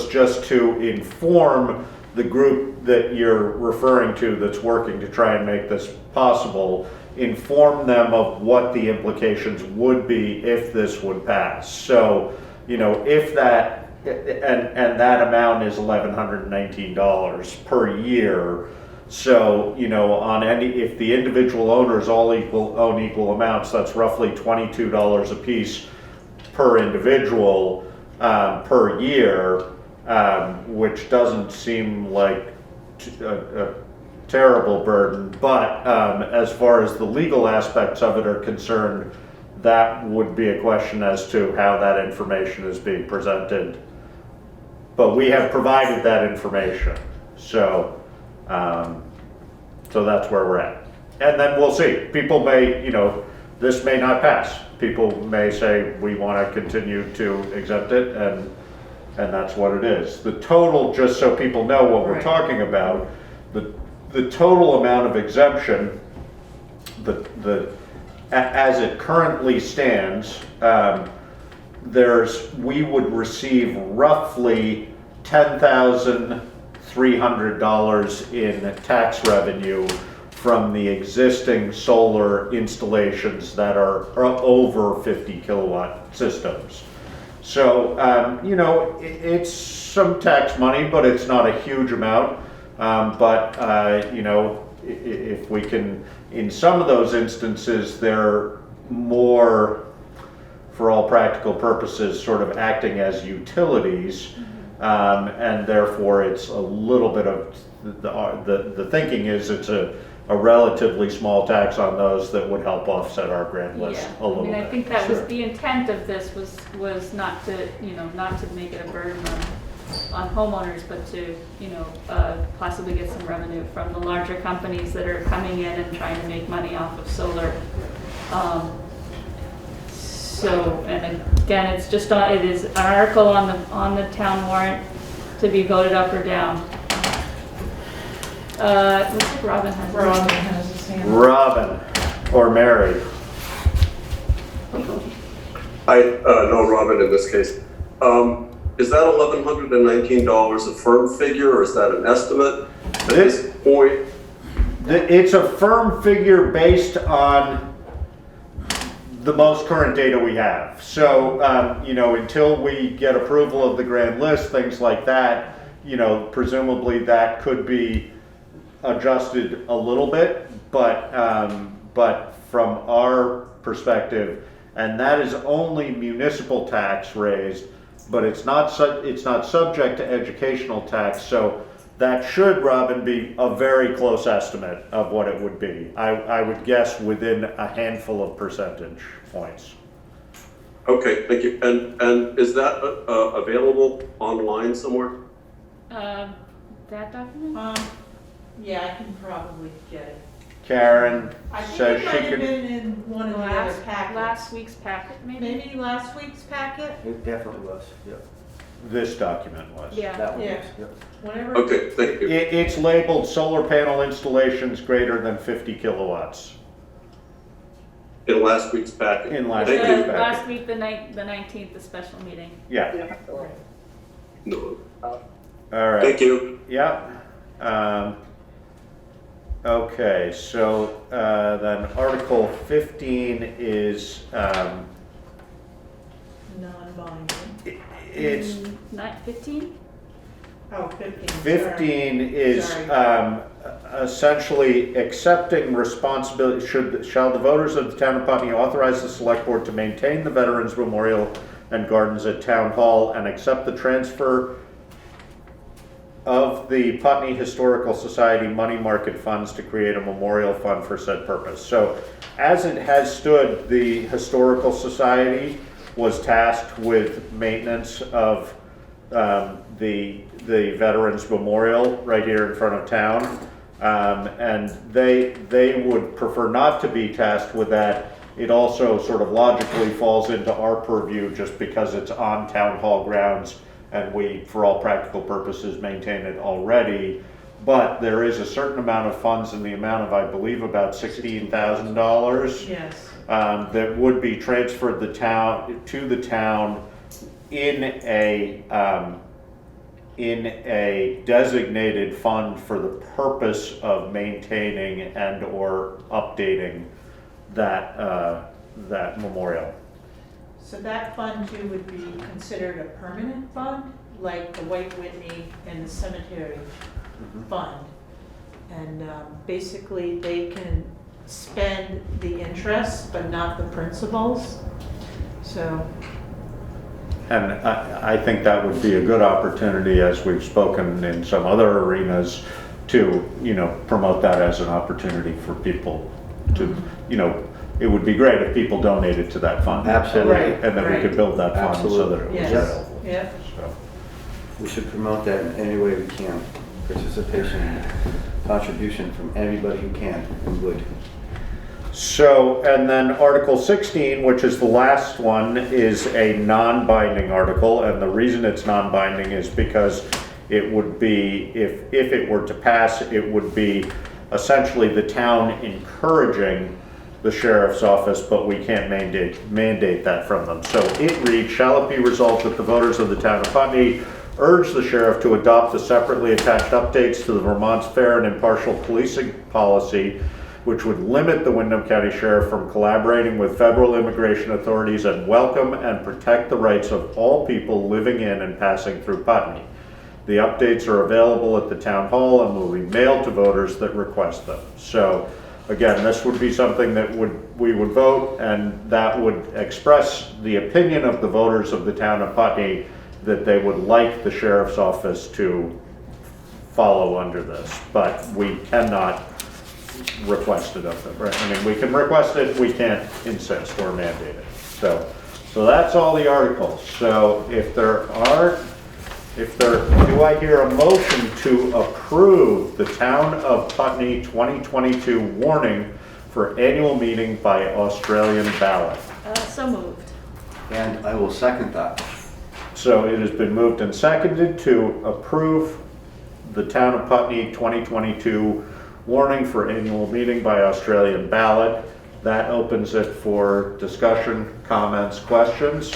just to inform the group that you're referring to that's working to try and make this possible, inform them of what the implications would be if this would pass. So, if that, and that amount is $1,119 per year. So, if the individual owners all own equal amounts, that's roughly $22 a piece per individual per year, which doesn't seem like a terrible burden. But as far as the legal aspects of it are concerned, that would be a question as to how that information is being presented. But we have provided that information. So that's where we're at. And then we'll see. People may, this may not pass. People may say, we want to continue to exempt it, and that's what it is. The total, just so people know what we're talking about, the total amount of exemption, as it currently stands, we would receive roughly $10,300 in tax revenue from the existing solar installations that are over 50 kilowatt systems. So, it's some tax money, but it's not a huge amount. If we can, in some of those instances, they're more, for all practical purposes, sort of acting as utilities. And therefore it's a little bit of, the thinking is it's a relatively small tax on those that would help offset our grant list a little bit. I think that was the intent of this was not to, not to make it a burden on homeowners, but to, possibly get some revenue from the larger companies that are coming in and trying to make money off of solar. And again, it's just it is an article on the town warrant to be voted up or down. Looks like Robin has his hand. Robin or Mary. No, Robin in this case. Is that $1,119 a firm figure, or is that an estimate at this point? It's a firm figure based on the most current data we have. So, until we get approval of the grand list, things like that, presumably that could be adjusted a little bit, but from our perspective, and that is only municipal tax raised, but it's not subject to educational tax. So that should, Robin, be a very close estimate of what it would be. I would guess within a handful of percentage points. Okay, thank you. And is that available online somewhere? That document? Yeah, I can probably get it. Karen I think says it she might have can. been in one of the other packets. Last week's packet, maybe? Maybe last week's packet? It definitely was, yep. This document was. Yeah. That one Yeah. was, yep. Whatever. Okay, thank you. It's labeled solar panel installations greater than 50 kilowatts. In last week's packet. In last Thank week's you. packet. Last week, the 19th, the special meeting. Yeah. No. All right. Thank you. Yeah. Okay, so then Article 15 is Non-binding. it's Not 15? Oh, 15. 15 is Sorry. essentially accepting responsibility. Shall the voters of the town of Putney authorize the select board to maintain the Veterans Memorial and Gardens at Town Hall and accept the transfer of the Putney Historical Society money market funds to create a memorial fund for said purpose. So as it has stood, the Historical Society was tasked with maintenance of the Veterans Memorial right here in front of town. And they would prefer not to be tasked with that. It also sort of logically falls into our purview just because it's on town hall grounds and we, for all practical purposes, maintain it already. But there is a certain amount of funds in the amount of, I believe, about $16,000. Yes. That would be transferred to the town in a designated fund for the purpose of maintaining and or updating that memorial. So that fund too would be considered a permanent fund, like the White Whitney and the cemetery fund. And basically they can spend the interest, but not the principals. So. And I think that would be a good opportunity, as we've spoken in some other arenas, to, promote that as an opportunity for people to, it would be great if people donated to that fund. Absolutely. Right. And then we could build that fund so that it was Yes. available. Yeah. So. We should promote that in any way we can. Participation, contribution from anybody who can and would. So, and then Article 16, which is the last one, is a non-binding article, and the reason it's non-binding is because it would be, if it were to pass, it would be essentially the town encouraging the sheriff's office, but we can't mandate that from them. So it reads, shall it be resolved that the voters of the town of Putney urge the sheriff to adopt the separately attached updates to the Vermont's fair and impartial policing policy, which would limit the Windham County Sheriff from collaborating with federal immigration authorities and welcome and protect the rights of all people living in and passing through Putney. The updates are available at the town hall and will be mailed to voters that request them. So again, this would be something that we would vote, and that would express the opinion of the voters of the town of Putney that they would like the sheriff's office to follow under this, but we cannot request it of them, right? I mean, we can request it, we can't insist or mandate it. So that's all the articles. So do I hear a motion to approve the Town of Putney 2022 warning for annual meeting by Australian ballot? So moved. And I will second that. So it has been moved and seconded to approve the Town of Putney 2022 warning for annual meeting by Australian ballot. That opens it for discussion, comments, questions.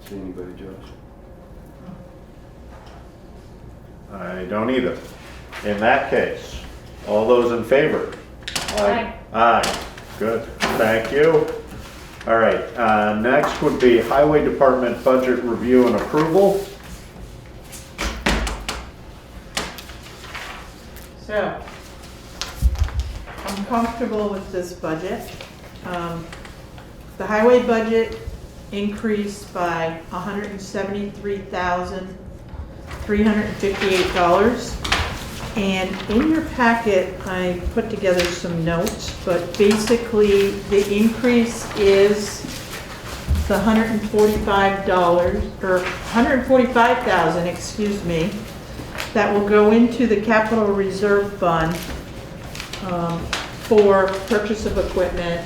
See anybody, Josh? I don't either. In that case, all those in favor? Aye. Aye. Good. Thank you. All right. Next would be Highway Department budget review and approval. So, I'm comfortable with this budget. The highway budget increased by $173,358. And in your packet, I put together some notes, but basically the increase is the $145, or $145,000, excuse me, that will go into the capital reserve fund for purchase of equipment,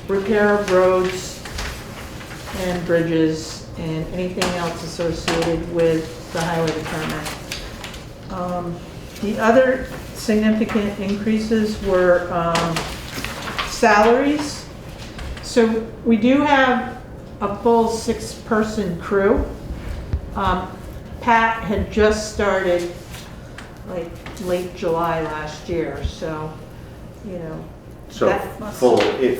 repair of roads and bridges, and anything else associated with the highway department. The other significant increases were salaries. So we do have a full 6-person crew. Pat had just started like late July last year, so, So That must-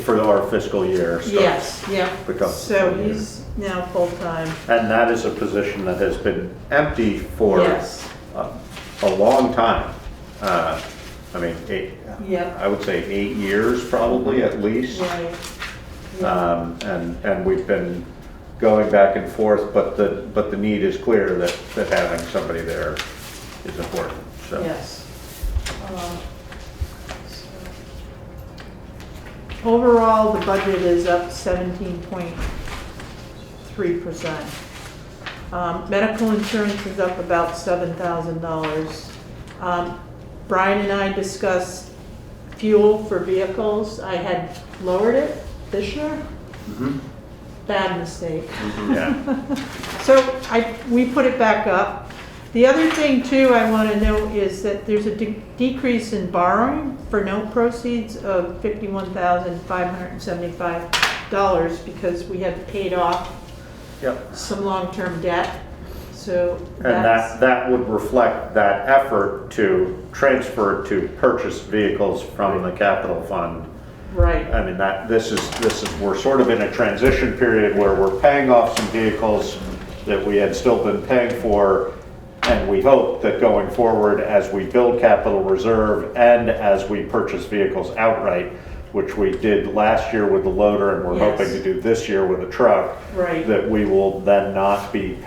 for our fiscal year. starts Yes, yeah. becomes So full year. he's now full-time. And that is a position that has been empty for Yes. a long time. I mean, Yep. I would say 8 years probably at least. Right. Yeah. And we've been going back and forth, but the need is clear that having somebody there is important, so. Yes. So overall, the budget is up 17.3%. Medical insurance is up about $7,000. Brian and I discussed fuel for vehicles. I had lowered it this year. Bad mistake. Yeah. So we put it back up. The other thing too I want to note is that there's a decrease in borrowing for note proceeds of $51,575 because we had paid off Yep. some long-term debt. So And that's, that would reflect that effort to transfer to purchase vehicles from the capital fund. right, I mean, this is, we're sort of in a transition period where we're paying off some vehicles that we had still been paying for. And we hope that going forward, as we build capital reserve and as we purchase vehicles outright, which we did last year with the loader and we're hoping Yes. to do this year with a truck, right, that we will then not be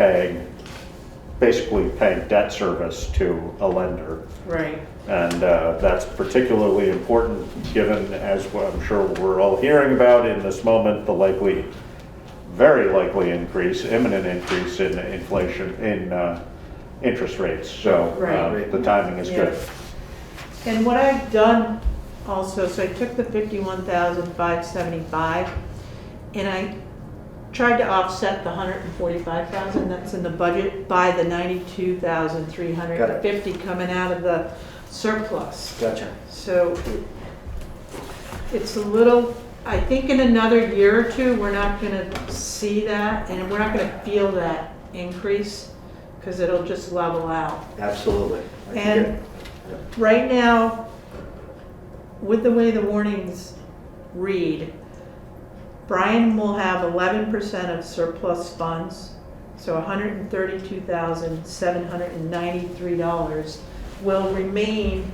basically paying debt service to a lender. right. And that's particularly important given, as I'm sure we're all hearing about in this moment, the very likely imminent increase in inflation, in interest rates. So Right. the timing is good. And what I've done also, so I took the 51,575 and I tried to offset the 145,000 that's in the budget by the 92,350 coming out of the surplus. Gotcha. So it's a little, I think in another year or two, we're not gonna see that and we're not gonna feel that increase because it'll just level out. Absolutely. I can And get- right now, with the way the warnings read, Brian will have 11% of surplus funds, so $132,793 will remain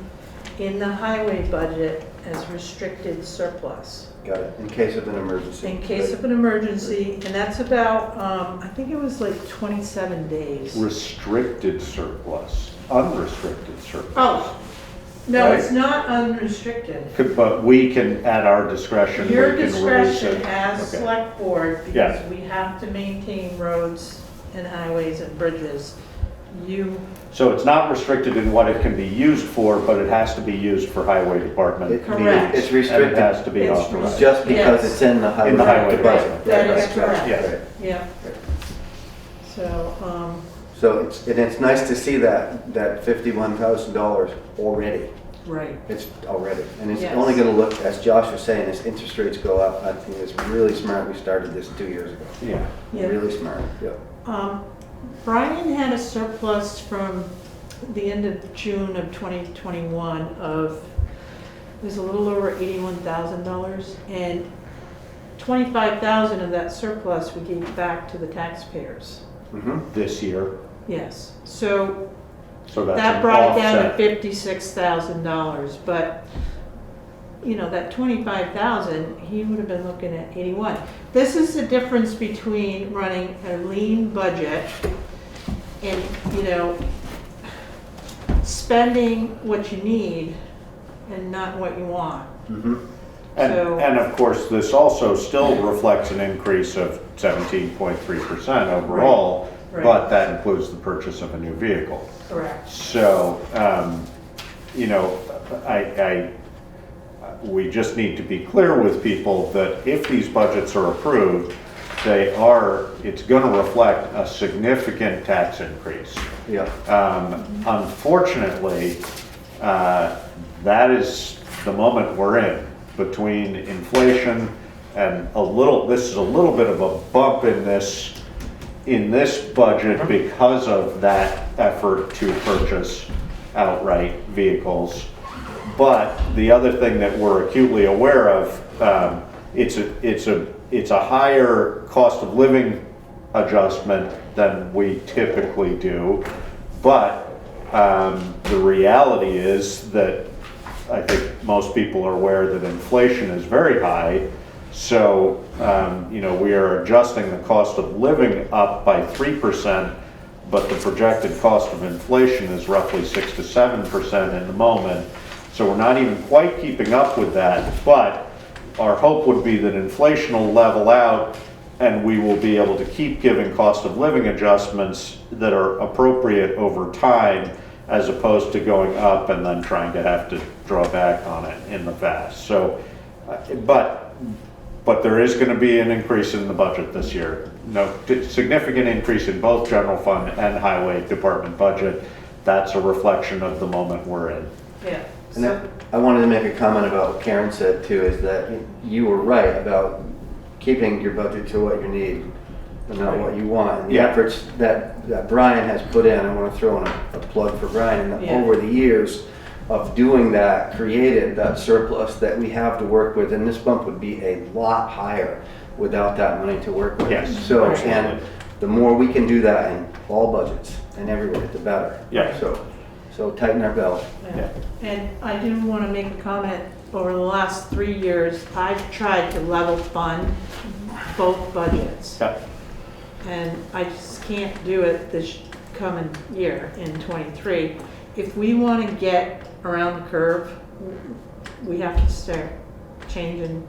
in the highway budget as restricted surplus. Got it, in case of an emergency. In case of an emergency, and that's about, I think it was like 27 days. Restricted surplus, unrestricted surplus. Oh, no, Right. it's not unrestricted. But we can, at our discretion, we Your can release discretion it. as Okay. select board, Yeah. because we have to maintain roads and highways and bridges. You, So it's not restricted in what it can be used for, but it has to be used for highway department It- Correct. needs. It's restricted. And it has to be It's authorized. Just because Yes. it's in the highway. In the highway department. department. That is Right, correct. Yeah. right. yeah. So, So it's nice to see that $51,000 already. right, It's already, and it's Yes. only gonna look, as Josh was saying, as interest rates go up, I think it's really smart we started this 2 years ago. Yeah. yeah. Really smart, yeah. Brian had a surplus from the end of June of 2021 of, it was a little over $81,000, and 25,000 of that surplus we gave back to the taxpayers. This year, Yes, so so that's that an brought it down to offset. $56,000, but, you know, that 25,000, he would have been looking at 81. This is the difference between running a lean budget and, you know, spending what you need and not what you want. So- And of course, this also still reflects an increase of 17.3% overall, Right. but that includes the purchase of a new vehicle. Correct. So, you know, we just need to be clear with people that if these budgets are approved, it's gonna reflect a significant tax increase. Yeah. Unfortunately, that is the moment we're in, between inflation and this is a little bit of a bump in this budget because of that effort to purchase outright vehicles. But the other thing that we're acutely aware of, it's a higher cost of living adjustment than we typically do. But the reality is that I think most people are aware that inflation is very high. So, we are adjusting the cost of living up by 3%, but the projected cost of inflation is roughly 6 to 7% in the moment. So we're not even quite keeping up with that, but our hope would be that inflation will level out and we will be able to keep giving cost of living adjustments that are appropriate over time, as opposed to going up and then trying to have to draw back on it in the past. So, but there is going to be an increase in the budget this year. No, significant increase in both general fund and highway department budget. That's a reflection of the moment we're in. Yeah. And I wanted to make a comment about what Karen said too, is that you were right about keeping your budget to what you need and not what you want. And the efforts that Brian has put in, I want to throw in a plug for Brian, and over the years of doing that, created that surplus that we have to work with, and this bump would be a lot higher without that money to work with. Yes. So, and the more we can do that in all budgets and everywhere, the better. Yeah. So tighten our belt. Yeah. And I do want to make a comment. Over the last 3 years, I've tried to level fund both budgets. Yeah. And I just can't do it this coming year in '23. If we want to get around the curve, we have to start changing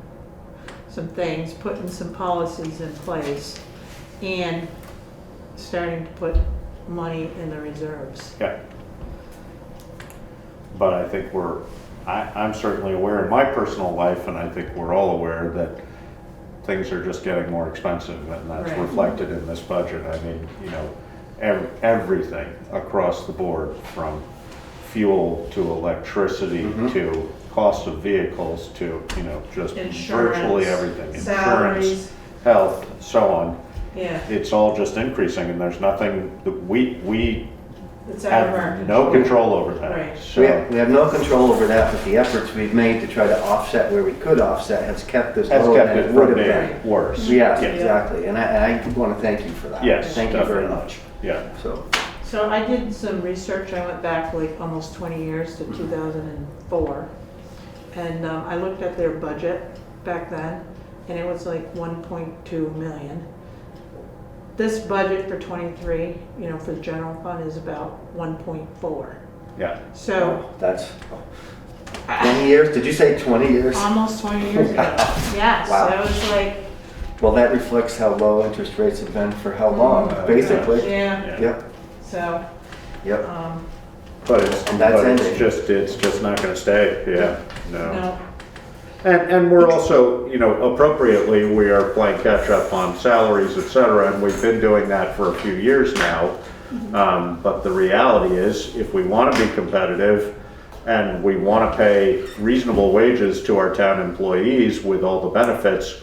some things, putting some policies in place, and starting to put money in the reserves. Yeah. But I think I'm certainly aware in my personal life, and I think we're all aware that things are just getting more expensive, and that's Right. reflected in this budget. I mean, everything across the board, from fuel to electricity to cost of vehicles to, just Insurance, virtually everything. salaries. Insurance, health, so on. Yeah, It's all just increasing, and there's nothing that we it's out of our have no control over that. Right. So, We have no control over that, but the efforts we've made to try to offset where we could offset has kept this has lower kept than it it would from have being been. worse. Yes, Yeah. exactly, and I want to thank you for that. Yes, Thank you very definitely. much. Yeah. So, I did some research. I went back like almost 20 years to 2004. And I looked at their budget back then, and it was like 1.2 million. This budget for '23, for the general fund is about 1.4. Yeah. So that's 20 years, did you say 20 years? almost 20 years ago. Yeah, Wow. so it's like, Well, that reflects how low interest rates have been for how long, basically. yeah, Yep, so, yep. But it's And that's ending. it's just not going to stay. Yeah. No. no, And we're also, appropriately, we are playing catch up on salaries, et cetera, and we've been doing that for a few years now. But the reality is, if we want to be competitive and we want to pay reasonable wages to our town employees with all the benefits,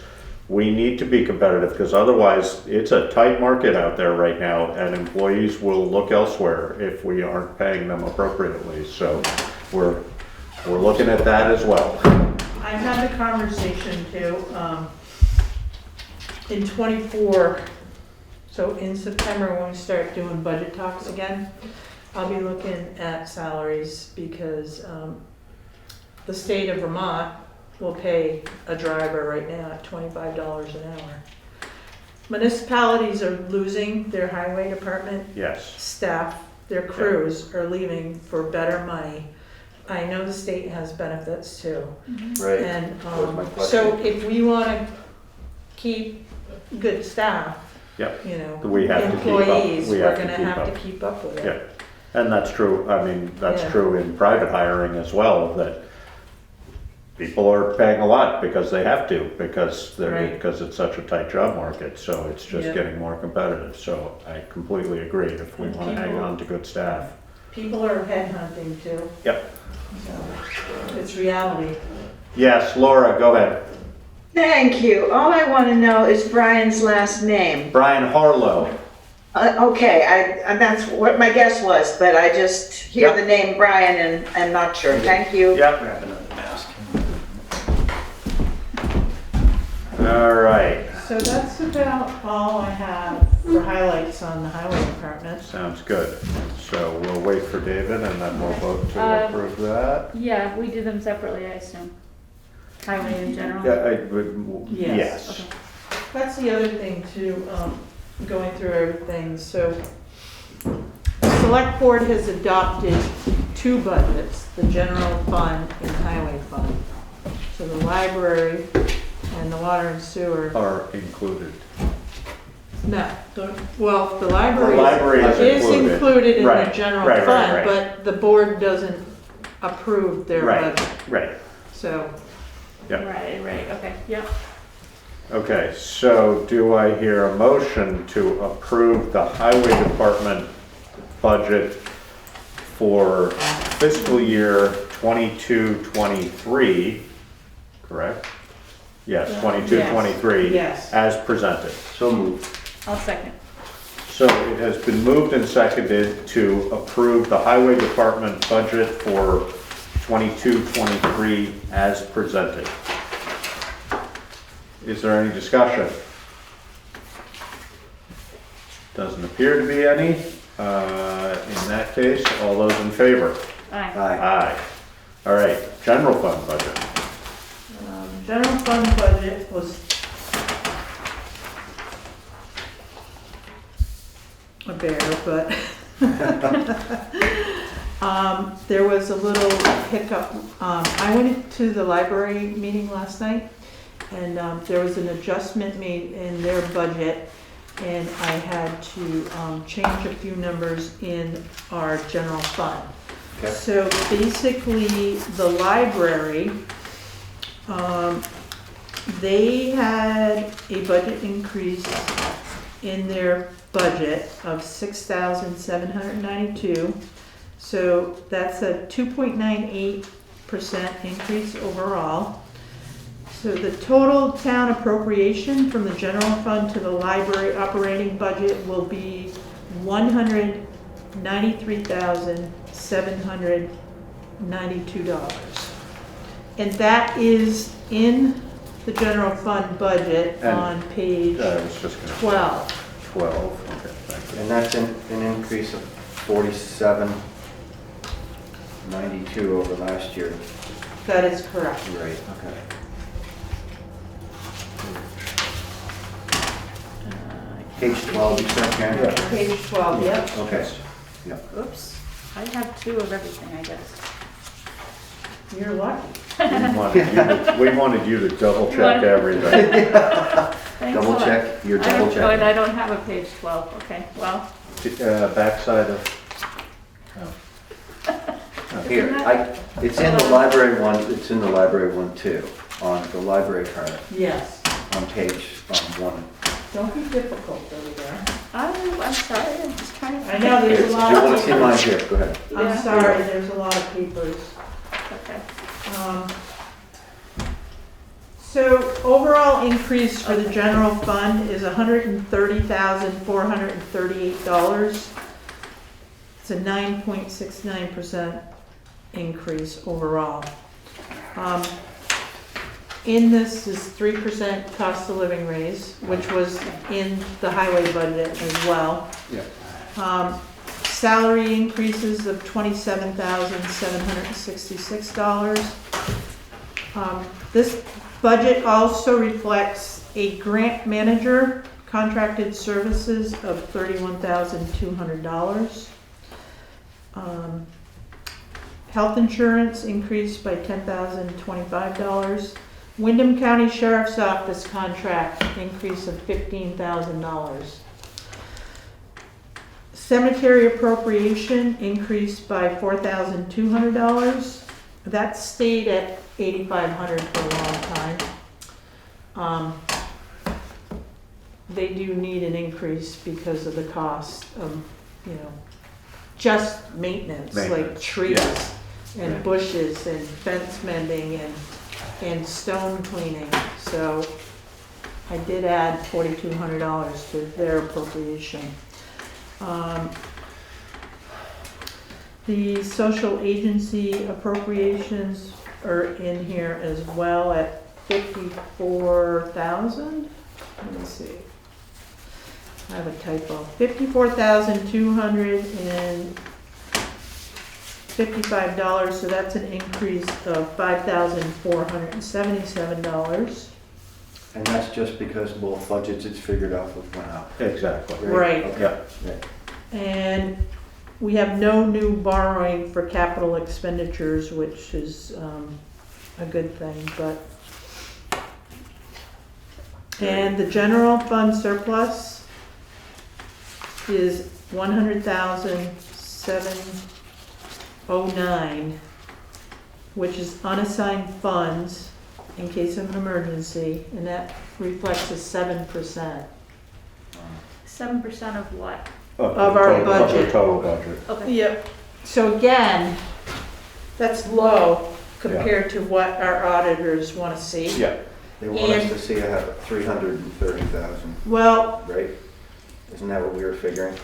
we need to be competitive, because otherwise it's a tight market out there right now, and employees will look elsewhere if we aren't paying them appropriately. So we're looking at that as well. I had the conversation too, in '24, so in September when we start doing budget talks again, I'll be looking at salaries, because the state of Vermont will pay a driver right now at $25 an hour. Municipalities are losing their highway department Yes. staff, their crews are leaving for better money. I know the state has benefits too. Right. And That was my question. so if we want to keep good staff, Yep. We have to keep up. employees, We we're have to gonna keep have up. to keep up with Yeah, it. and that's true. I mean, that's Yeah. true in private hiring as well, that people are paying a lot because they have to, because Right. because it's such a tight job market, so it's just Yeah. getting more competitive. So I completely agree, if we And want to hang people- on to good staff. People are headhunting too, Yep. so it's reality. Yes, Laura, go ahead. Thank you. All I want to know is Brian's last name. Brian Harlow. Okay, that's what my guess was, but I just hear Yep. the name Brian and I'm not sure. Thank you. Yep. Wrapping up the mask. All right, So that's about all I have for highlights on the highway department. sounds good. So we'll wait for David and then we'll vote to approve that. Yeah, we do them separately, I assume. Highway in general. Yeah, I would, Yes. yes. Okay. That's the other thing too, going through everything, so Select Board has adopted two budgets, the general fund and highway fund. So the library and the water and sewer, Are included. no, well, the library The library is included. included in the Right, general right, right, fund, right. but the board doesn't approve their Right, budget, right. so. Yeah. Right, okay, yep. Okay, so do I hear a motion to approve the highway department budget for fiscal year 22-23, correct? Yes, 22-23. Yes. As presented. So moved. I'll second. So it has been moved and seconded to approve the highway department budget for 22-23 as presented. Is there any discussion? Doesn't appear to be any. In that case, all those in favor? Aye. Aye. Aye. All right, general fund budget. General fund budget was a bear, but there was a little hiccup. I went to the library meeting last night, and there was an adjustment made in their budget, and I had to change a few numbers in our general fund. Okay. So basically, the library, they had a budget increase in their budget of $6,792. So that's a 2.98% increase overall. So the total town appropriation from the general fund to the library operating budget will be $193,792. And that is in the general fund budget And, on page I was just gonna. 12. 12, okay, thank you. And that's an increase of 47.92 over last year. That is correct. Right, okay. Page 12, you said, Karen? Page 12, yep. Okay. Oops, I have two of everything, I guess. You're lucky. We wanted you to double check everything. Thanks a Double lot. check, you're I double don't- checking. I don't have a page 12, okay, well. Backside of, Here, it's in the library one, it's in the library one too, on the library card, Yes. on page 1. Don't be difficult over there. I'm sorry, I'm just trying to. I know, Here, there's a do you lot want of to see mine here? Go ahead. I'm Yeah. sorry, there's a lot of papers. Okay. So overall increase for the general fund is $130,438. It's a 9.69% increase overall. In this is 3% cost of living raise, which was in the highway budget as well. Yeah. Salary increases of $27,766. This budget also reflects a grant manager contracted services of $31,200. Health insurance increased by $10,025. Wyndham County Sheriff's Office contract increase of $15,000. Cemetery appropriation increased by $4,200. That stayed at $8,500 for a long time. They do need an increase because of the cost of, just maintenance, like Maintenance, trees yeah. and Right. bushes and fence mending and stone cleaning. So I did add $4,200 to their appropriation. The social agency appropriations are in here as well at 54,000. Let me see. I have a typo. $54,255, so that's an increase of $5,477. And that's just because both budgets it's figured out with went up. Exactly. Right. Okay. And we have no new borrowing for capital expenditures, which is a good thing, but. And the general fund surplus is 100,709, which is unassigned funds in case of an emergency, and that reflects a 7%. 7% of what? Of our Of budget. the total budget. Okay. Yep. So again, that's low compared to what our auditors want to see. Yeah. They want us And- to see a 330,000, Well, right? Isn't that what we were figuring?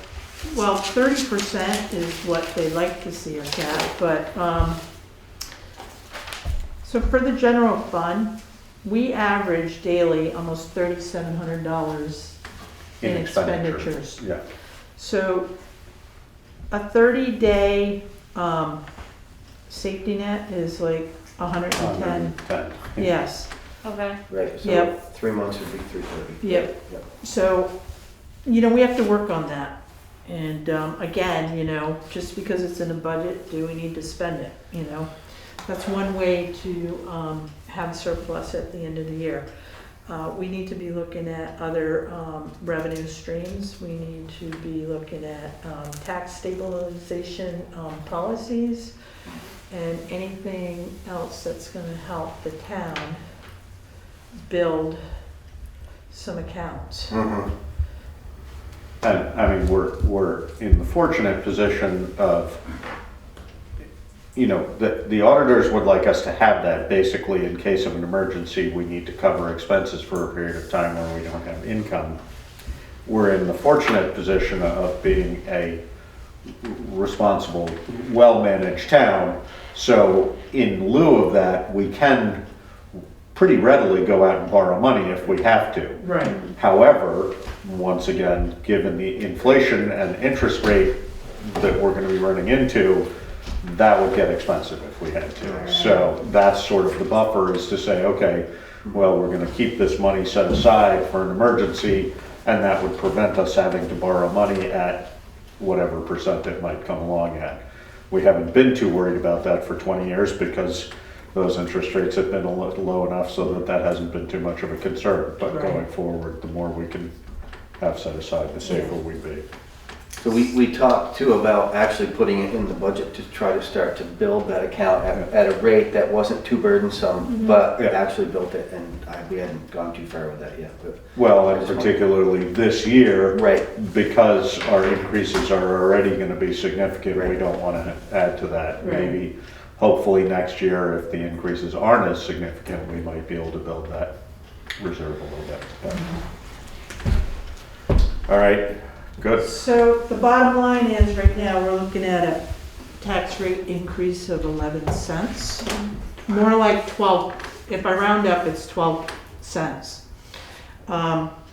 30% is what they like to see us at, but, so for the general fund, we average daily almost $3,700 in expenditures. Yeah. So a 30-day safety net is like 110. 110. Yes, Okay. Right, so Yep. 3 months would be 330. Yep. So, we have to work on that. And again, just because it's in a budget, do we need to spend it, That's one way to have surplus at the end of the year. We need to be looking at other revenue streams. We need to be looking at tax stabilization policies and anything else that's going to help the town build some accounts. Mhm. And, I mean, we're in the fortunate position of, the auditors would like us to have that basically in case of an emergency, we need to cover expenses for a period of time where we don't have income. We're in the fortunate position of being a responsible, well-managed town. So in lieu of that, we can pretty readily go out and borrow money if we have to. Right. However, once again, given the inflation and interest rate that we're going to be running into, that would get expensive if we had to. So that's sort of the buffer, is to say, okay, well, we're going to keep this money set aside for an emergency, and that would prevent us having to borrow money at whatever percent it might come along at. We haven't been too worried about that for 20 years because those interest rates have been low enough so that hasn't been too much of a concern. But Right. going forward, the more we can have set aside, the safer we be. So we talked too about actually putting it in the budget to try to start to build that account at a rate that wasn't too burdensome, but Yeah. actually built it, and we hadn't gone too far with that yet. But Well, and particularly this year, Right. because our increases are already going to be significant, we Right. don't want to add to that. Right. Maybe, hopefully next year, if the increases aren't as significant, we might be able to build that reserve a little bit. But- All right, good. So the bottom line is, right now, we're looking at a tax rate increase of 11 cents. More like 12, if I round up, it's 12 cents.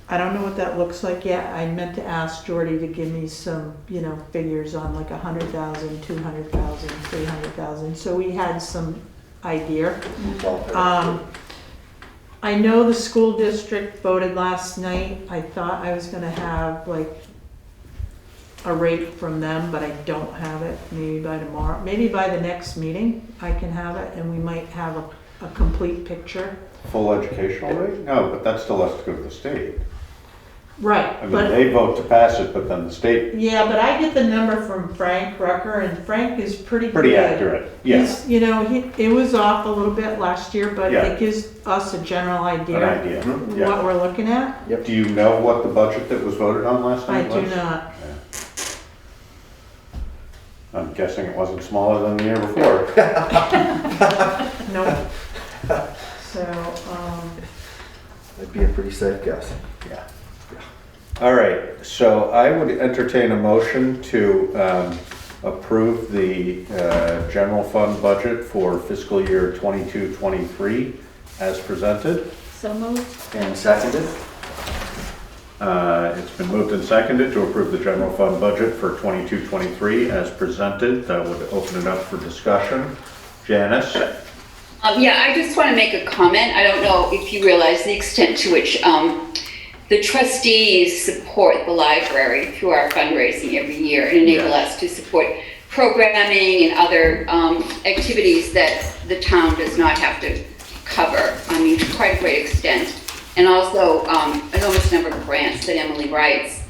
I don't know what that looks like yet. I meant to ask Jordy to give me some, figures on like 100,000, 200,000, 300,000. So we had some idea. I know the school district voted last night. I thought I was gonna have like a rate from them, but I don't have it. Maybe by tomorrow, maybe by the next meeting, I can have it, and we might have a complete picture. Full educational rate? No, but that still has to go to the state. Right, I mean, but, they vote to pass it, but then the state, yeah, but I get the number from Frank Rucker, and Frank is pretty pretty good. accurate, yeah, He's, it was off a little bit last year, but Yeah. it gives us a general an idea idea. Yeah. what we're looking at. Do you know what the budget that was voted on last I night do was? not. I'm guessing it wasn't smaller than the year before. Nope. So, That'd be a pretty safe guess. Yeah. All right, so I would entertain a motion to approve the general fund budget for fiscal year 22-23 as presented. So moved. And seconded? It's been moved and seconded to approve the general fund budget for 22-23 as presented. That would open it up for discussion. Janice? Yeah, I just want to make a comment. I don't know if you realize the extent to which the trustees support the library through our fundraising every year and enable us to support programming and other activities that the town does not have to cover, I mean, to quite a great extent. And also an enormous number of grants that Emily writes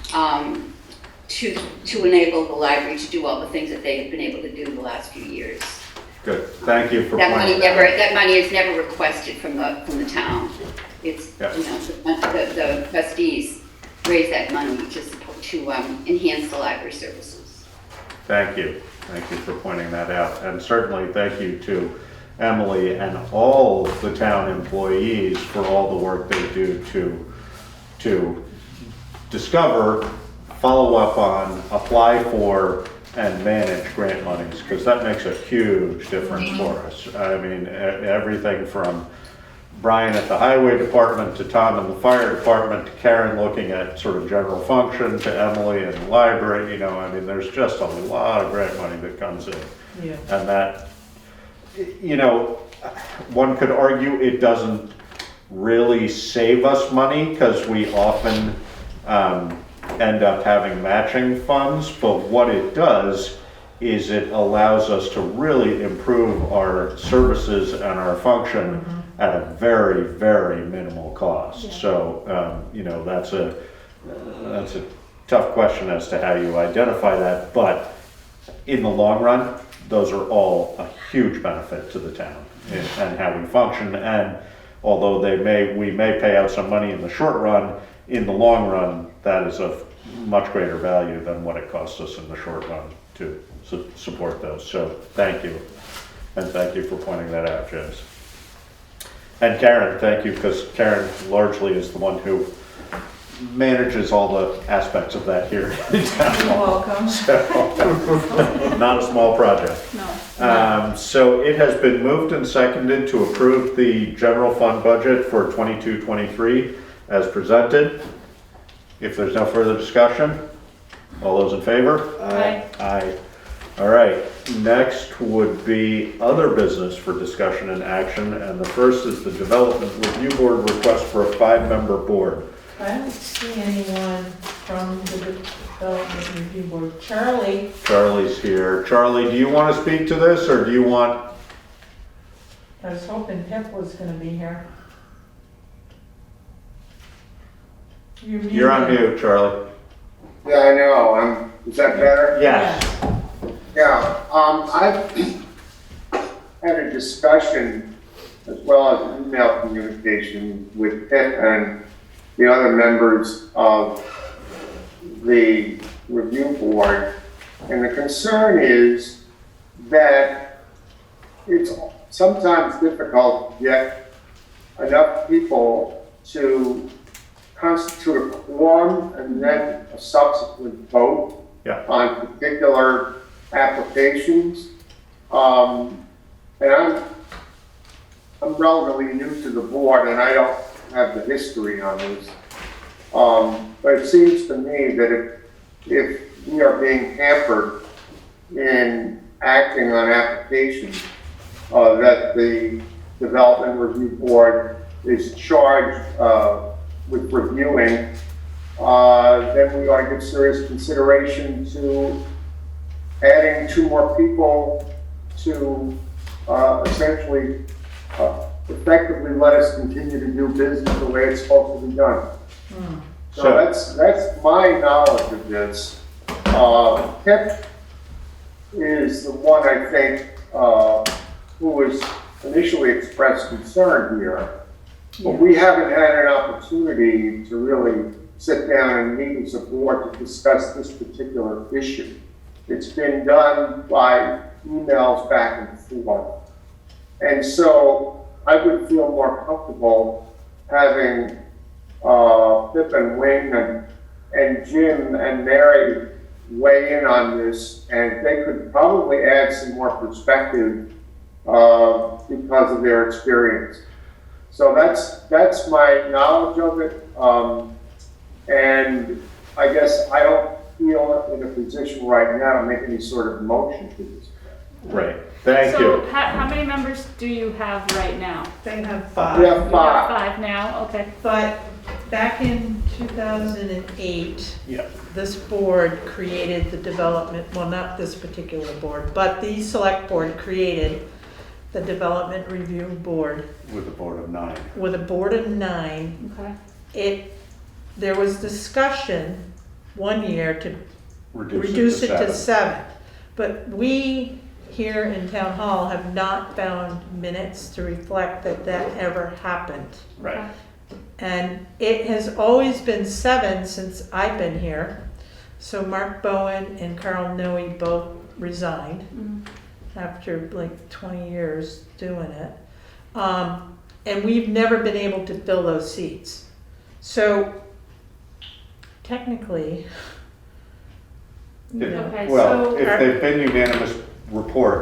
to enable the library to do all the things that they have been able to do in the last few years. Good. Thank you for That money pointing that money is never requested from the town. It's, Yeah. you know, the trustees raise that money to support, to enhance the library services. Thank you. Thank you for pointing that out. And certainly thank you to Emily and all the town employees for all the work they do to discover, follow up on, apply for, and manage grant monies, because that makes a huge difference for us. I mean, everything from Brian at the highway department to Tom in the fire department to Karen looking at sort of general function to Emily in the library, you know, I mean, there's just a lot of grant money that comes in. Yeah. And that, you know, one could argue it doesn't really save us money because we often end up having matching funds, but what it does is it allows us to really improve our services and our function at a very, very minimal cost. Yeah. So, you know, that's a tough question as to how you identify that, but in the long run, those are all a huge benefit to the town and how we function. And although we may pay out some money in the short run, in the long run, that is of much greater value than what it costs us in the short run to support those. So thank you. And thank you for pointing that out, James. And Karen, thank you, because Karen largely is the one who manages all the aspects of that here in town. You're welcome. So, not a small project. No. So it has been moved and seconded to approve the general fund budget for 22-23 as presented. If there's no further discussion, all those in favor? Aye. Aye. All right, next would be other business for discussion and action, and the first is the Development Review Board request for a 5-member board. I don't see anyone from the Development Review Board. Charlie's here. Charlie, do you want to speak to this, or do you want? I was hoping Pip was gonna be here. You're on mute, Charlie. Yeah, I know. Is that better? Yes. Yeah. I've had a discussion as well as email communication with Pip and the other members of the review board. And the concern is that it's sometimes difficult to get enough people to constitute a quorum and then a subsequent vote on particular applications. And I'm relatively new to the board and I don't have the history on this. But it seems to me that if we are being hampered in acting on applications that the Development Review Board is charged with reviewing, then we ought to give serious consideration to adding 2 more people to essentially effectively let us continue to do business the way it's supposed to be done. So that's my knowledge of this. Pip is the one, I think, who was initially expressed concern here. But we haven't had an opportunity to really sit down and meet as a board to discuss this particular issue. It's been done by emails back and forth. And so I would feel more comfortable having Pip and Wayne and and Jim and Mary weigh in on this, and they could probably add some more perspective because of their experience. So that's my knowledge of it, and I guess I don't feel in a position right now to make any sort of motion to this. Right, thank you. So how many members do you have right now? They have 5. We have You have 5. 5 now, okay. But back in 2008, Yeah. this board created the development, well, not this particular board, but the select board created the development review board With a board of 9. with a board of 9. Okay. There was discussion one year to Reduce reduce it it to to 7. 7. But we here in town hall have not found minutes to reflect that that ever happened. Right. And it has always been 7 since I've been here. So Mark Bowen and Carl Noe both resigned after like 20 years doing it. And we've never been able to fill those seats. So technically, Okay, Well, so if are- they've been unanimous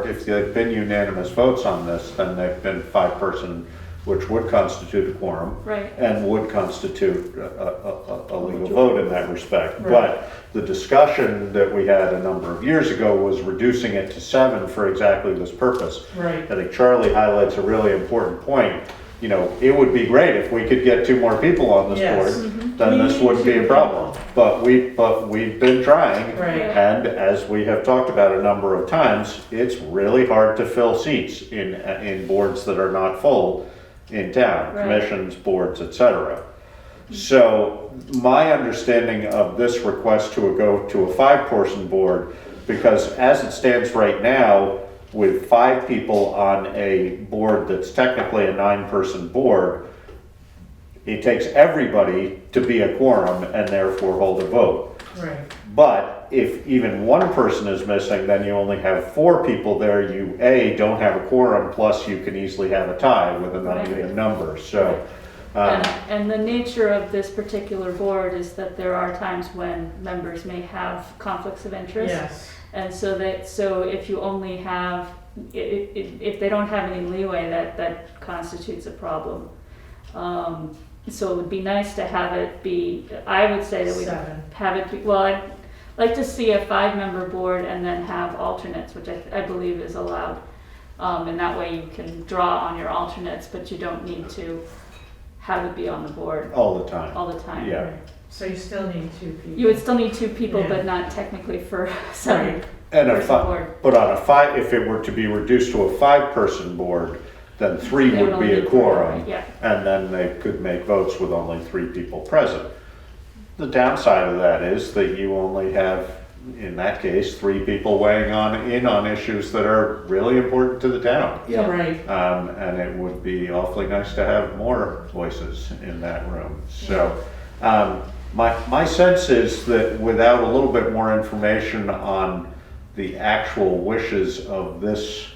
if they've been unanimous votes on this, then they've been 5-person, which would constitute a quorum. Right. And would constitute a legal vote in that respect. Right. But the discussion that we had a number of years ago was reducing it to 7 for exactly this purpose. right. I think Charlie highlights a really important point. You know, it would be great if we could get 2 more people on this Yes. board, then this wouldn't be a problem. But we've been trying. Right. And as we have talked about a number of times, it's really hard to fill seats in boards that are not full in town, Right. commissions, boards, etc. So my understanding of this request to go to a 5-person board, because as it stands right now, with 5 people on a board that's technically a 9-person board, it takes everybody to be a quorum and therefore hold a vote. Right. But if even 1 person is missing, then you only have 4 people there. You, don't have a quorum, plus you can easily have a tie with an uneven number, so. and the nature of this particular board is that there are times when members may have conflicts of interest. Yes. And so if you only have, if they don't have any leeway, that constitutes a problem. So it would be nice to have it be, I would say that we don't 7. have it be, well, I'd like to see a 5-member board and then have alternates, which I believe is allowed. And that way you can draw on your alternates, but you don't need to have it be on the board All the time. all the time. Yeah. So you still need 2 people. You would still need 2 people, Yeah. but not technically for 7. Right. And person board. but on a 5, if it were to be reduced to a 5-person board, then 3 They would would be only a be quorum. right, yeah. And then they could make votes with only 3 people present. The downside of that is that you only have, in that case, 3 people weighing in on issues that are really important to the town. Yeah. Right. And it would be awfully nice to have more voices in that room. So, my sense is that without a little bit more information on the actual wishes of this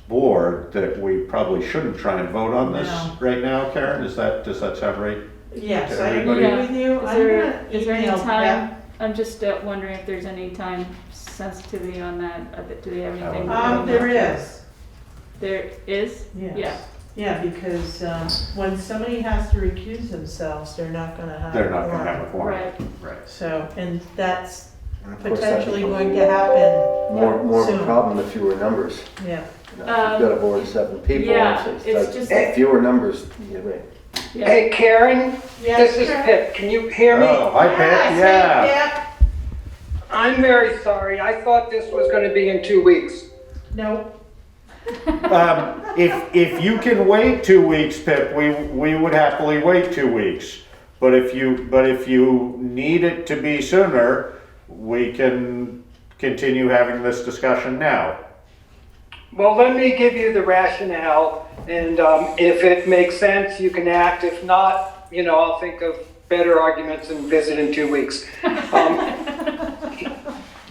board, that we probably shouldn't try and vote on this No. right now, Karen? Does that sound right? Yes, To I everybody? agree with you. Is there any email time, I'm just wondering if there's any time sensitivity on that, do they have anything? There is. There is? Yes. Yeah. Yeah, because when somebody has to recuse themselves, they're not gonna have. They're not gonna have a quorum. Right. Right. So, and that's Of course, that potentially becomes going to happen, more of a soon. problem with fewer numbers. yeah. You know, if you've got a board of 7 people, Yeah, it's it's like just- fewer numbers, you're right. Yeah. Hey, Karen, Yes, this is sure. Pip. Can you hear me? Oh, hi, Pip, yeah. Yeah. I'm very sorry. I thought this was going to be in 2 weeks. No, If you can wait 2 weeks, Pip, we would happily wait 2 weeks. But if you need it to be sooner, we can continue having this discussion now. Well, let me give you the rationale, and if it makes sense, you can act. If not, I'll think of better arguments and visit in 2 weeks.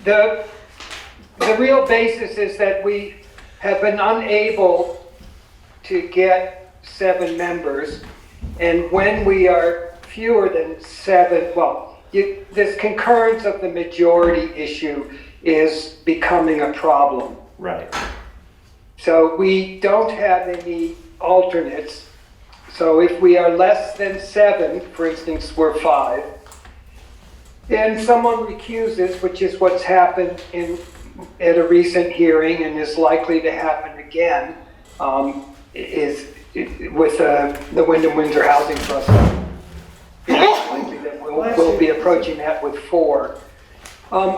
The real basis is that we have been unable to get 7 members, and when we are fewer than 7, well, this concurrence of the majority issue is becoming a problem. Right. So we don't have any alternates. So if we are less than 7, for instance, we're 5, and someone recuses, which is what's happened at a recent hearing and is likely to happen again, with the Wyndham Windsor Housing Trust. It's likely that we'll be approaching that with 4.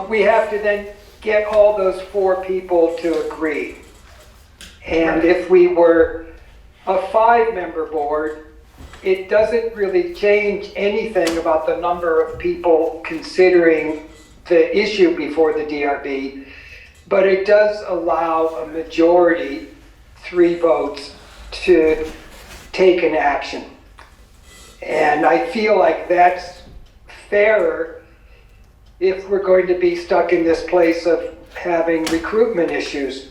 We have to then get all those 4 people to agree. And if we were a 5-member board, it doesn't really change anything about the number of people considering the issue before the DRB, but it does allow a majority, 3 votes, to take an action. And I feel like that's fairer if we're going to be stuck in this place of having recruitment issues.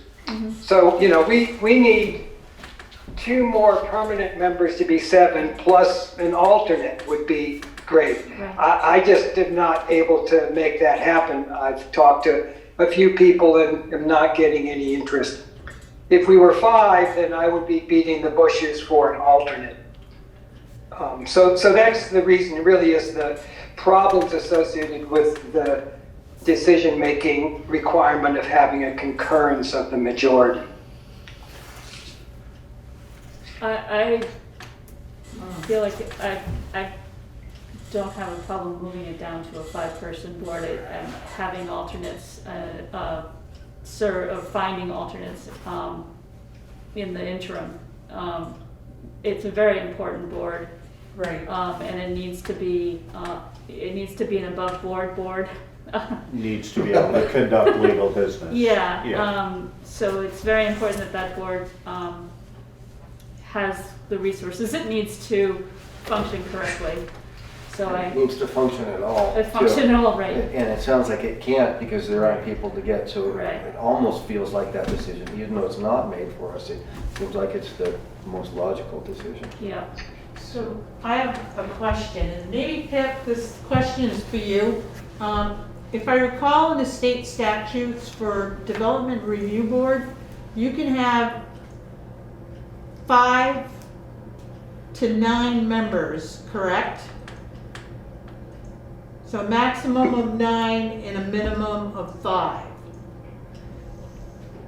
So, we need 2 more permanent members to be 7, plus an alternate would be great. Right. I just am not able to make that happen. I've talked to a few people and am not getting any interest. If we were 5, then I would be beating the bushes for an alternate. So that's the reason. It really is the problems associated with the decision-making requirement of having a concurrence of the majority. I feel like I don't have a problem moving it down to a 5-person board and having alternates, finding alternates in the interim. It's a very important board. Right. And it needs to be an above board. Needs to be able to conduct legal business. Yeah. So it's very important that board has the resources it needs to function correctly. So It needs to function at all. Right. And it sounds like it can't because there aren't people to get, so Right. it almost feels like that decision, even though it's not made for us, it seems like it's the most logical decision. Yeah. So I have a question, and maybe Pip, this question is for you. If I recall in the state statutes for Development Review Board, you can have 5 to 9 members, correct? So a maximum of 9 and a minimum of 5.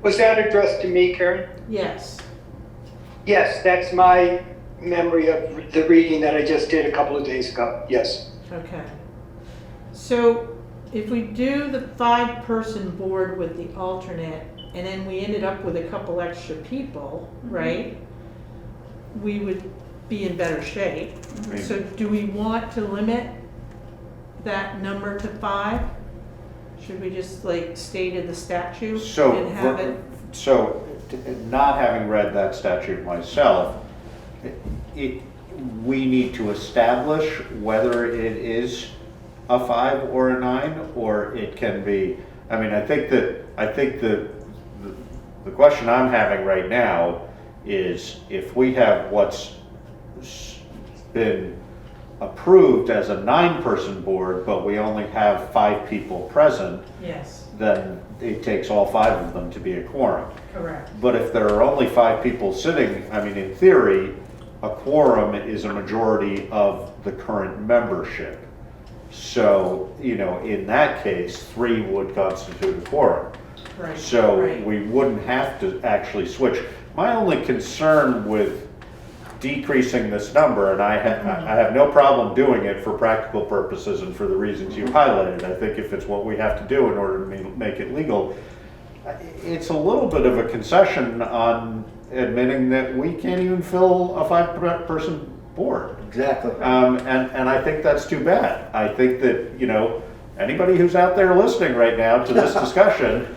Was that addressed to me, Karen? Yes. Yes, that's my memory of the reading that I just did a couple of days ago. Yes. Okay. So if we do the 5-person board with the alternate, and then we ended up with a couple extra people, right? We would be in better shape. So do we want to limit that number to 5? Should we just state in the statute and have it? So, not having read that statute myself, we need to establish whether it is a 5 or a 9, or it can be. I mean, I think the question I'm having right now is if we have what's been approved as a 9-person board, but we only have 5 people present, Yes, then it takes all 5 of them to be a quorum. correct. But if there are only 5 people sitting, I mean, in theory, a quorum is a majority of the current membership. So, in that case, 3 would constitute a quorum. Right. So right. we wouldn't have to actually switch. My only concern with decreasing this number, and I have no problem doing it for practical purposes and for the reasons you highlighted. I think if it's what we have to do in order to make it legal, it's a little bit of a concession on admitting that we can't even fill a 5-person board. Exactly. And I think that's too bad. I think that, anybody who's out there listening right now to this discussion,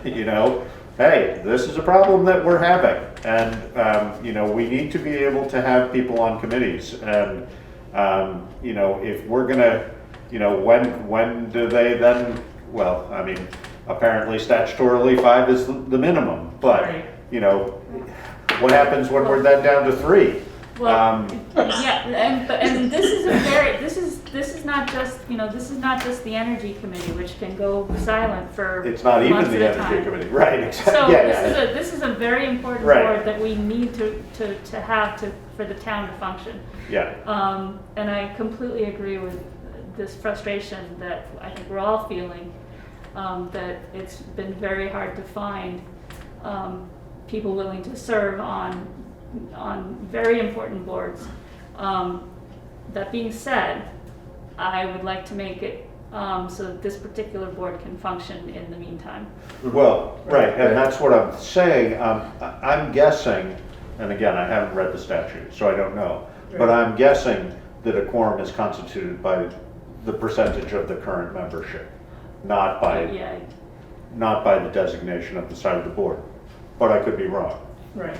hey, this is a problem that we're having. And, we need to be able to have people on committees. And, if we're gonna, when do they then, well, I mean, apparently statutorily 5 is the minimum, but, Right. what happens when we're then down to 3? Well, yeah, and this is a very, this is not just, this is not just the Energy Committee, which can go silent for It's not even months the at a Energy time. Committee, right, exactly. So Yeah, this is a very important Right. board that we need to have for the town to function. yeah. And I completely agree with this frustration that I think we're all feeling, that it's been very hard to find people willing to serve on very important boards. That being said, I would like to make it so that this particular board can function in the meantime. Well, right, and that's what I'm saying. I'm guessing, and again, I haven't read the statute, so I don't know, but I'm guessing that a quorum is constituted by the percentage of the current membership, not by Yeah, the designation of the side of the board. But I could be wrong. Right.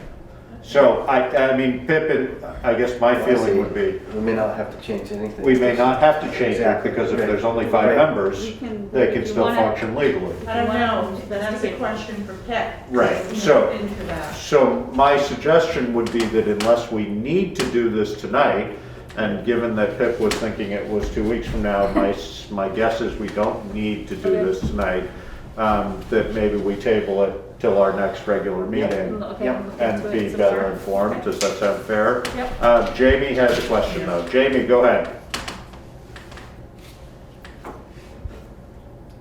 So, I mean, Pippin, I guess my feeling would be, We may not have to change anything. we may not have to change it, Exactly, because if right. there's only 5 Right. members, We can- they if can you still wanna- function legally. I don't know, Wow. that's a question for Pet. Right, You know, so- Into that. So my suggestion would be that unless we need to do this tonight, and given that Pip was thinking it was 2 weeks from now, my guess is we don't need to do this tonight, that maybe we table it till our next regular meeting Okay, Yep. I'm looking and into it be some better more. informed. Okay. Does that sound fair? Yep. Jamie has a question though. Jamie, go ahead.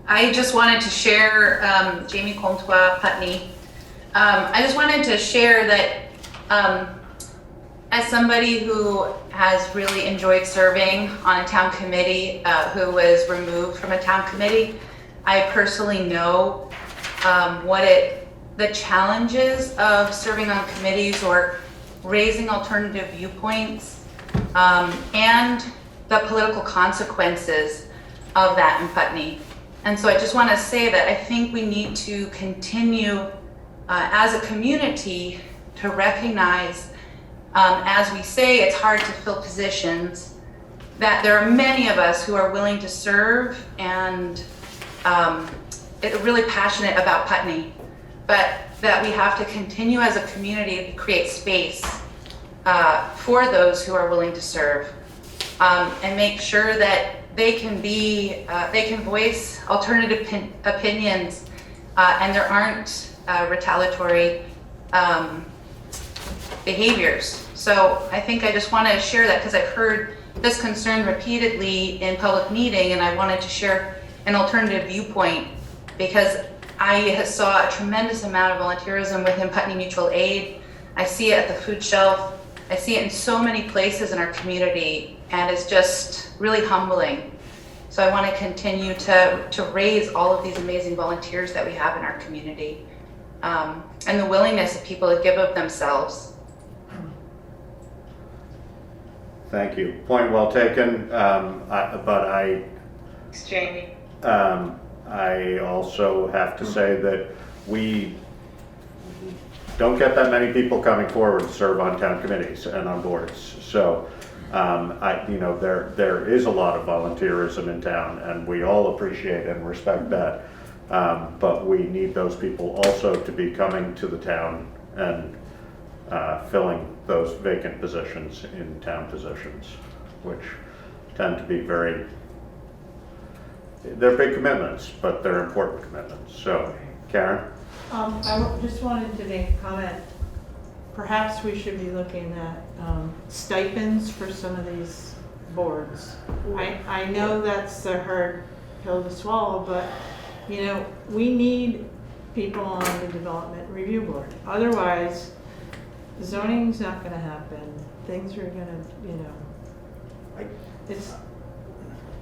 I just wanted to share, Jamie Comtois, Putney. I just wanted to share that as somebody who has really enjoyed serving on a town committee, who was removed from a town committee, I personally know the challenges of serving on committees or raising alternative viewpoints, and the political consequences of that in Putney. And so I just want to say that I think we need to continue as a community to recognize, as we say, it's hard to fill positions, that there are many of us who are willing to serve and really passionate about Putney, but that we have to continue as a community to create space for those who are willing to serve, and make sure that they can voice alternative opinions, and there aren't retaliatory behaviors. So I think I just want to share that because I've heard this concern repeatedly in public meeting, and I wanted to share an alternative viewpoint because I saw a tremendous amount of volunteerism within Putney Mutual Aid. I see it at the food shelf. I see it in so many places in our community, and it's just really humbling. So I want to continue to raise all of these amazing volunteers that we have in our community, and the willingness of people to give of themselves. Thank you. Point well taken. Thanks, Jamie. I also have to say that we don't get that many people coming forward to serve on town committees and on boards. So, there is a lot of volunteerism in town, and we all appreciate and respect that. But we need those people also to be coming to the town and filling those vacant positions in town positions, which tend to be they're big commitments, but they're important commitments. So, Karen? I just wanted to make a comment. Perhaps we should be looking at stipends for some of these boards. I know that's a hard pill to swallow, but we need people on the development review board. Otherwise, zoning's not going to happen. Things are going to, it's.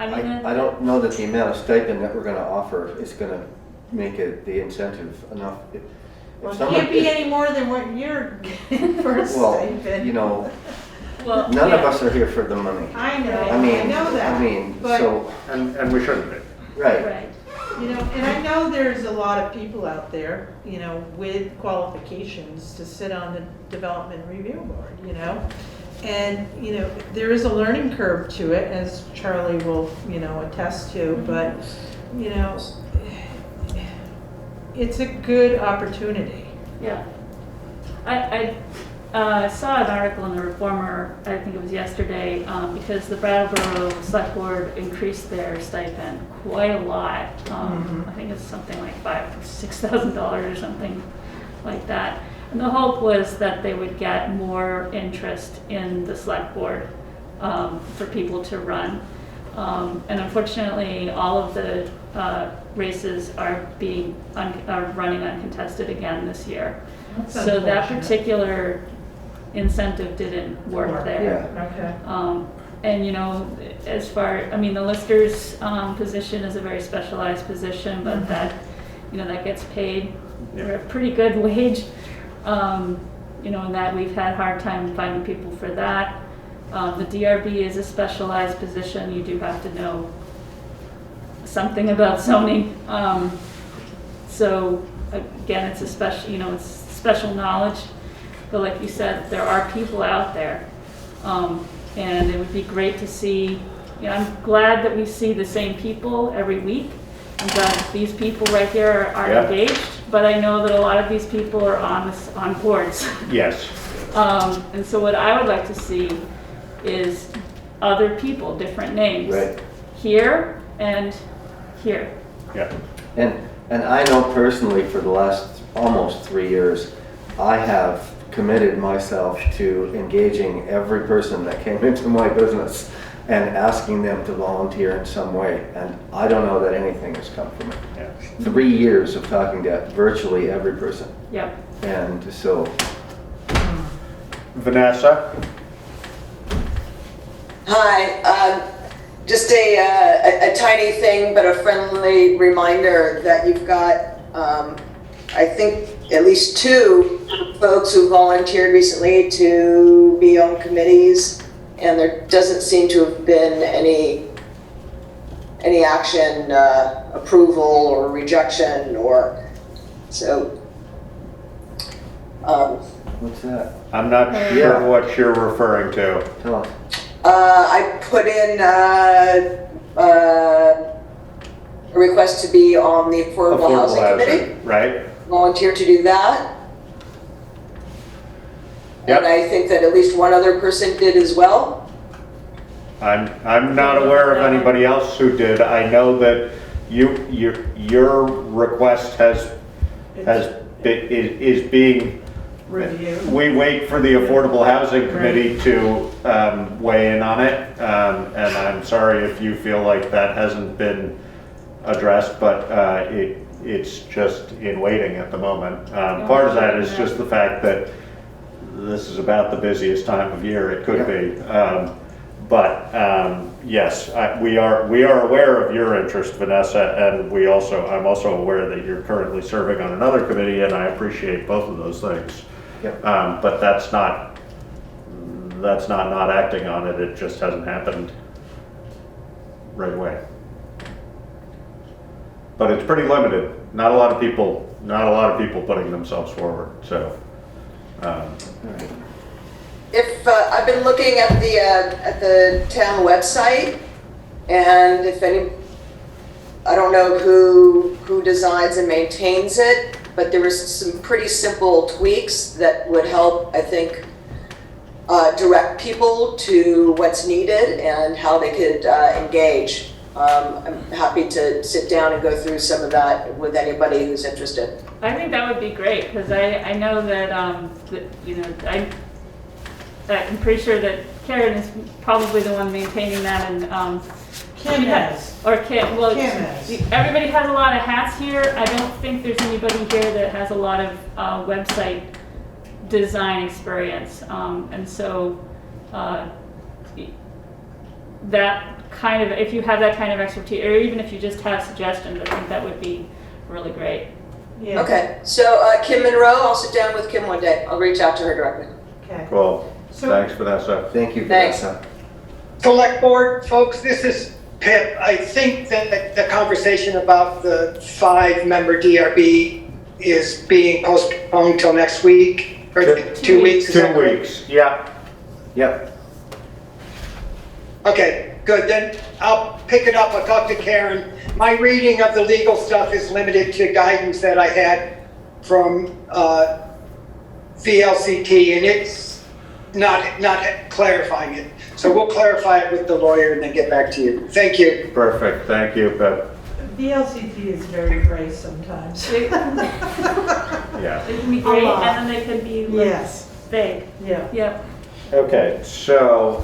I don't know that the amount of stipend that we're gonna offer is gonna make it the incentive enough. If Well, it someone- can't be any more than what you're getting for a Well, stipend. Well, none of yeah. us are here for the money. I know, I I know that. but, so, And we shouldn't be. right. Right. and I know there's a lot of people out there, with qualifications to sit on the development review board, And, there is a learning curve to it, as Charlie will, attest to, but, it's a good opportunity. Yeah. I saw an article in the Reformer, I think it was yesterday, because the Brattleboro Select Board increased their stipend quite a lot. I think it's something like $5,000 or $6,000 or something like that. And the hope was that they would get more interest in the Select Board for people to run. And unfortunately, all of the races are running uncontested again this year. So that particular incentive didn't work there. Okay. And you know, as far, I mean, the lister's position is a very specialized position, but that, you know, that gets paid a pretty good wage. You know, and that we've had a hard time finding people for that. The DRB is a specialized position. You do have to know something about zoning. So again, it's a special, you know, it's special knowledge. But like you said, there are people out there. And it would be great to see, you know, I'm glad that we see the same people every week. I'm glad that these people right here are engaged, but I know that a lot of these people are on boards. Yes. And so what I would like to see is other people, different names. Right. Here and here. Yeah. And I know personally for the last almost 3 years, I have committed myself to engaging every person that came into my business and asking them to volunteer in some way. And I don't know that anything has come from it. Yeah. 3 years of talking to virtually every person. Yep. And so. Vanessa? Hi, just a tiny thing, but a friendly reminder that you've got, I think, at least 2 folks who volunteered recently to be on committees, and there doesn't seem to have been any action, approval or rejection, or so. What's that? I'm not sure what you're referring to. Tell us. I put in a request to be on the Affordable Housing Committee. Right? Volunteer to do that. Yep. And I think that at least one other person did as well. I'm not aware of anybody else who did. I know that your request is being reviewed. We wait for the Affordable Housing Committee to weigh in on it, and I'm sorry if you feel like that hasn't been addressed, but it's just in waiting at the moment. Part of that is just the fact that this is about the busiest time of year it could be. Yes, we are aware of your interest, Vanessa, and I'm also aware that you're currently serving on another committee, and I appreciate both of those things. Yep. But that's not acting on it. It just hasn't happened right away. But it's pretty limited. Not a lot of people putting themselves forward. So. If I've been looking at the town website, and if I don't know who designs and maintains it, but there was some pretty simple tweaks that would help, I think, direct people to what's needed and how they could engage. I'm happy to sit down and go through some of that with anybody who's interested. I think that would be great, because I know that, you know, I'm pretty sure that Karen is probably the one maintaining that, and Kim has. Or Kim. Well, Kim has. everybody has a lot of hats here. I don't think there's anybody here that has a lot of website design experience, and so that kind of, if you have that kind of expertise, or even if you just have suggestions, I think that would be really great. Yeah. Okay, so Kim Monroe, I'll sit down with Kim one day. I'll reach out to her directly. Okay. Cool. So- Thanks, Vanessa. Thank you, Thanks. Vanessa. Select Board, folks, this is Pip. I think that the conversation about the 5-member DRB is being postponed till next week, or 2 weeks. is that 2 correct? weeks. Yeah. Yep. Okay, good. Then I'll pick it up. I'll talk to Karen. My reading of the legal stuff is limited to guidance that I had from VLCT, and it's not clarifying it. So we'll clarify it with the lawyer and then get back to you. Thank you. Perfect, thank you, Bev. VLCT is very gray sometimes. Yeah. They can be great, and then they can be like Yes, vague. yeah. Yep. Okay, so,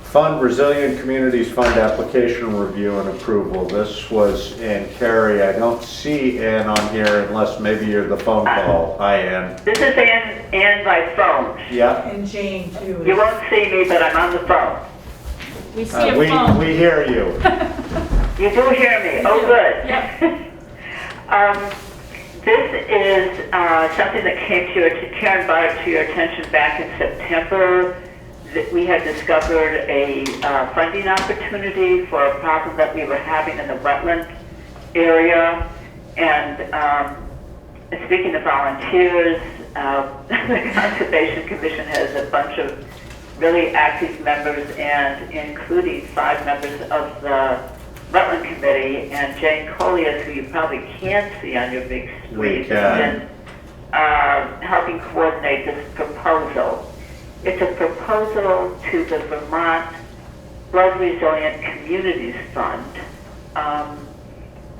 Fund Resilient Communities Fund application review and approval. This was Ann Carey. I don't see Ann on here unless maybe you're the phone call. Hi, Ann. This is Ann by phone. Yeah. And Jane too. You won't see me, but I'm on the phone. We see a phone. We hear you. You do hear me? Oh, good. Yep. This is something that came Karen brought it to your attention back in September. That we had discovered a funding opportunity for a problem that we were having in the wetland area. And speaking of volunteers, the Conservation Commission has a bunch of really active members, and including 5 members of the Wetland Committee, and Jane Collier, who you probably can see on your big screen, has been helping coordinate this proposal. It's a proposal to the Vermont Flood Resilient Communities Fund.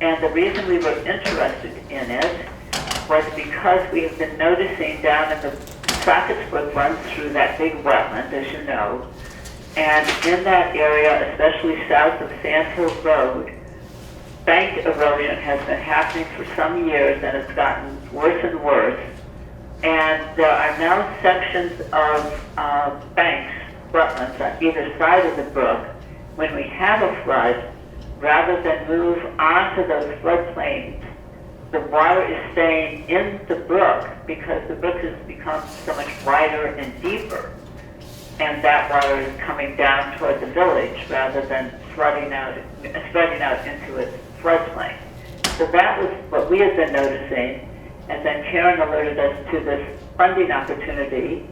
And the reason we were interested in it was because we have been noticing down in the Socketsbrook runs through that big wetland, as you know. And in that area, especially south of Sand Hill Road, bank erosion has been happening for some years, and it's gotten worse and worse. And there are now sections of banks, wetlands, on either side of the brook. When we have a flood, rather than move onto those floodplains, the water is staying in the brook because the brook has become so much wider and deeper. And that water is coming down toward the village rather than spreading out into its floodplain. So that was what we had been noticing. And then Karen alerted us to this funding opportunity.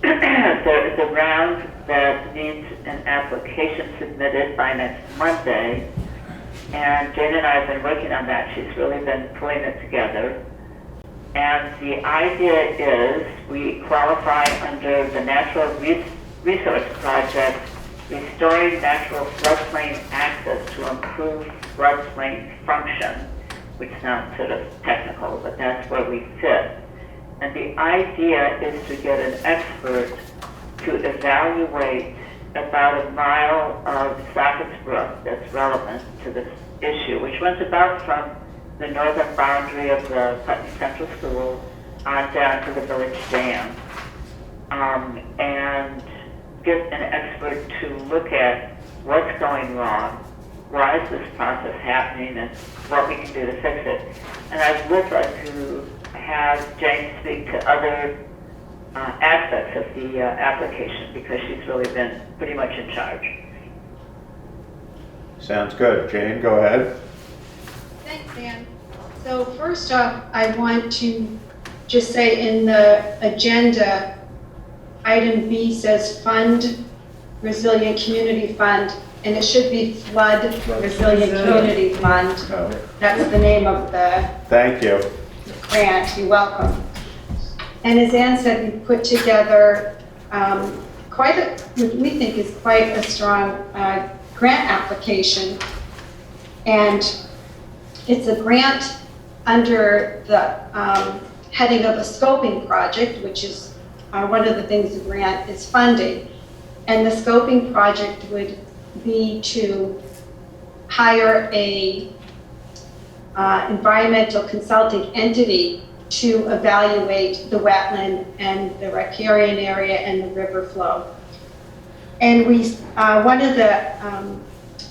There is a round that needs an application submitted by next Monday. And Jane and I have been working on that. She's really been pulling it together. And the idea is we qualify under the Natural Resource Project, Restoring Natural Floodplain Access to Improve Floodplain Function, which sounds sort of technical, but that's where we fit. And the idea is to get an expert to evaluate about a mile of Sockets Brook that's relevant to this issue, which runs about from the northern boundary of the Putney Central School on down to the village dam. And get an expert to look at what's going wrong, why is this process happening, and what we can do to fix it. And I would like to have Jane speak to other aspects of the application, because she's really been pretty much in charge. Sounds good. Jane, go ahead. Thanks, Dan. So first off, I want to just say in the agenda, item B says Fund Resilient Community Fund, and it should be Flood Resilient Community Fund. Oh. That's the name of the Thank you. grant. You're welcome. And as Ann said, we put together what we think is quite a strong grant application. And it's a grant under the heading of a scoping project, which is one of the things the grant is funding. And the scoping project would be to hire a environmental consulting entity to evaluate the wetland and the riparian area and the river flow. And we, one of the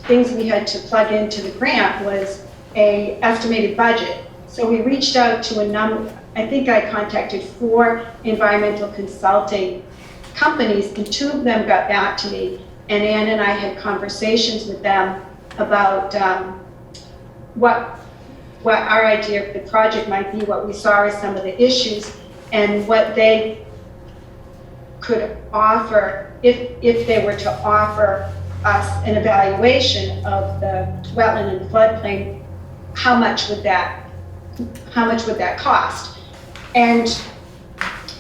things we had to plug into the grant was a estimated budget. So we reached out to a number, I think I contacted 4 environmental consulting companies, and 2 of them got back to me, and Ann and I had conversations with them about what our idea of the project might be, what we saw as some of the issues, and what they could offer if they were to offer us an evaluation of the wetland and floodplain. How much would that cost? And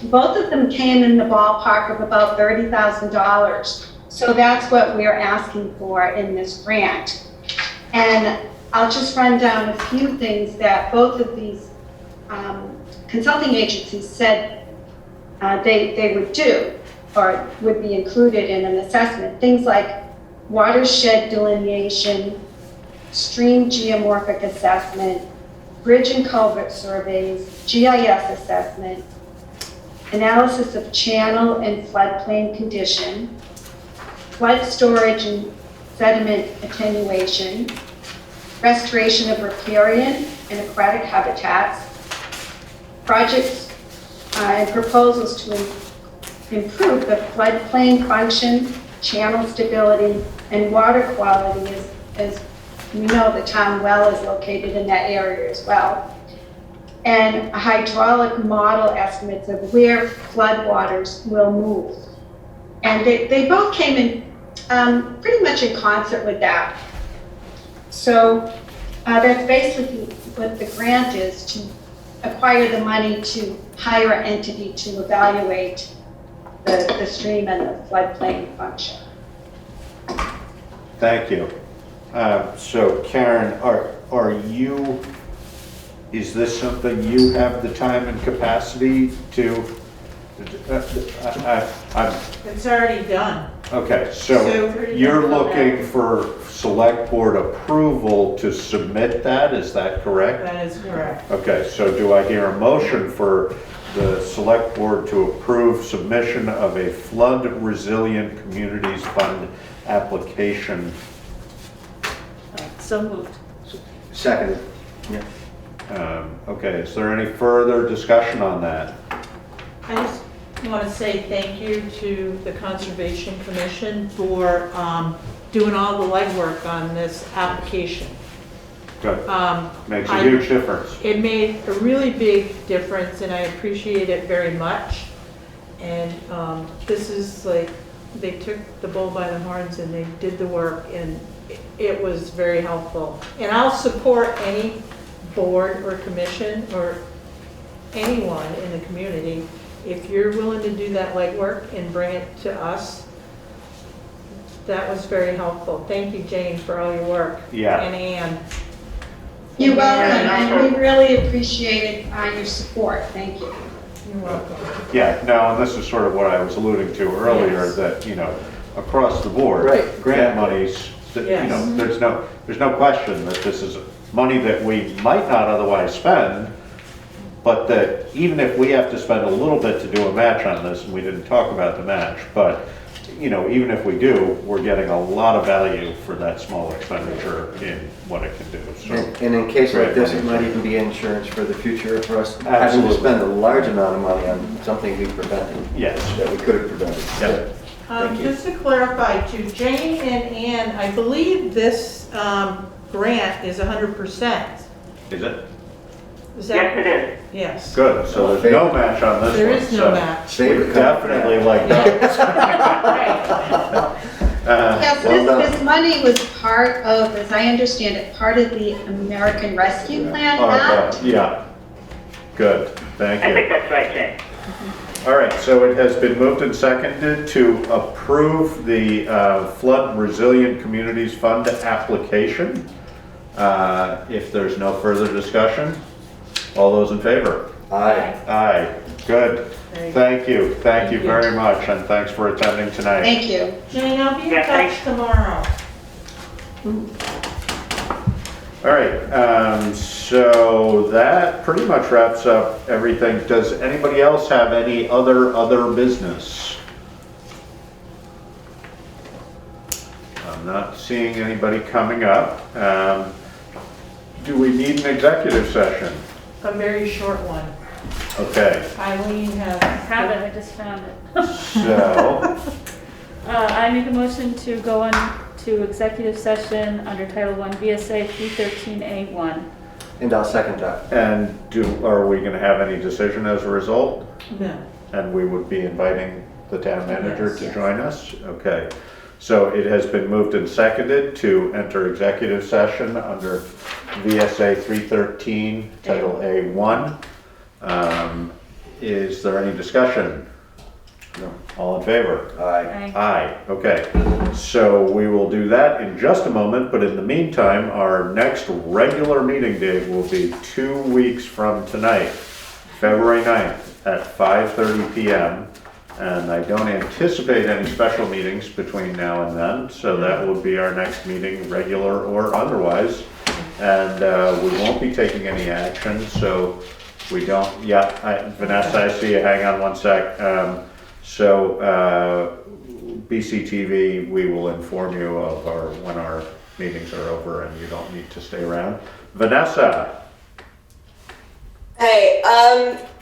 both of them came in the ballpark of about $30,000. So that's what we're asking for in this grant. And I'll just run down a few things that both of these consulting agencies said they would do or would be included in an assessment. Things like watershed delineation, stream geomorphic assessment, bridge and culvert surveys, GIS assessment, analysis of channel and floodplain condition, flood storage and sediment attenuation, restoration of riparian and aquatic habitats, projects and proposals to improve the floodplain function, channel stability, and water quality as we know the town well is located in that area as well. And hydraulic model estimates of where floodwaters will move. And they both came in pretty much in concert with that. So that's basically what the grant is, to acquire the money to hire an entity to evaluate the stream and the floodplain function. Thank you. So Karen, are you, is this something you have the time and capacity to, It's already done. okay, so you're looking for select board approval to submit that, is that correct? That is correct. Okay, so do I hear a motion for the select board to approve submission of a flood resilient communities fund application? So moved. Seconded. Yeah. Okay, is there any further discussion on that? I just want to say thank you to the Conservation Commission for doing all the legwork on this application. Good. Makes a huge difference. It made a really big difference, and I appreciate it very much. And this is like, they took the bull by the horns and they did the work, and it was very helpful. And I'll support any board or commission or anyone in the community. If you're willing to do that legwork and bring it to us, that was very helpful. Thank you, Jane, for all your work. Yeah. And Ann. You're welcome, and we really appreciated your support. Thank you. You're welcome. Yeah, no, and this is sort of what I was alluding to earlier, Yes. that, you know, across the board, Right. grant monies, that, you know, there's no question that this is money that we might not otherwise spend, but that even if we have to spend a little bit to do a match on this, and we didn't talk about the match, but, you know, even if we do, we're getting a lot of value for that small expenditure in what it can do. So, And in case like great this, it money. might even be insurance for the future for us having Absolutely. to spend a large amount of money on something we prevented. Yes. That we could have prevented. Yeah. Thank you. Just to clarify, to Jane and Ann, I believe this grant is 100%. Is it? Is that? Yes, it is. Yes. Good, so there's no match on this one. There is no so match. We definitely like that. Yes, Well this money was part of, as I understand it, part of the American Rescue Plan Act. Yeah, good, thank I you. think that's right, Jane. All right, so it has been moved and seconded to approve the Flood Resilient Communities Fund application. If there's no further discussion, all those in favor? Aye. Aye, good. Thank you very much, and thanks for attending tonight. Thank you. Jane, I'll be in Yeah, touch thanks. tomorrow. All right, so that pretty much wraps up everything. Does anybody else have any other business? I'm not seeing anybody coming up. Do we need an executive session? A very short one. Okay, Eileen has. Have it, I just found it. so, I make a motion to go into executive session under Title I VSA 313A1. And I'll second that. and are we gonna have any decision as a result? No. And we would be inviting the town manager Yes. to join us? Okay. So it has been moved and seconded to enter executive session under VSA 313, Title A1. Is there any discussion? No. All in favor? Aye. Aye, okay. So we will do that in just a moment, but in the meantime, our next regular meeting date will be 2 weeks from tonight, February 9th at 5:30 PM. And I don't anticipate any special meetings between now and then, so that will be our next meeting, regular or otherwise. And we won't be taking any action, so we don't, Vanessa, I see you, hang on one sec. BCTV, we will inform you of when our meetings are over and you don't need to stay around. Vanessa? Hey,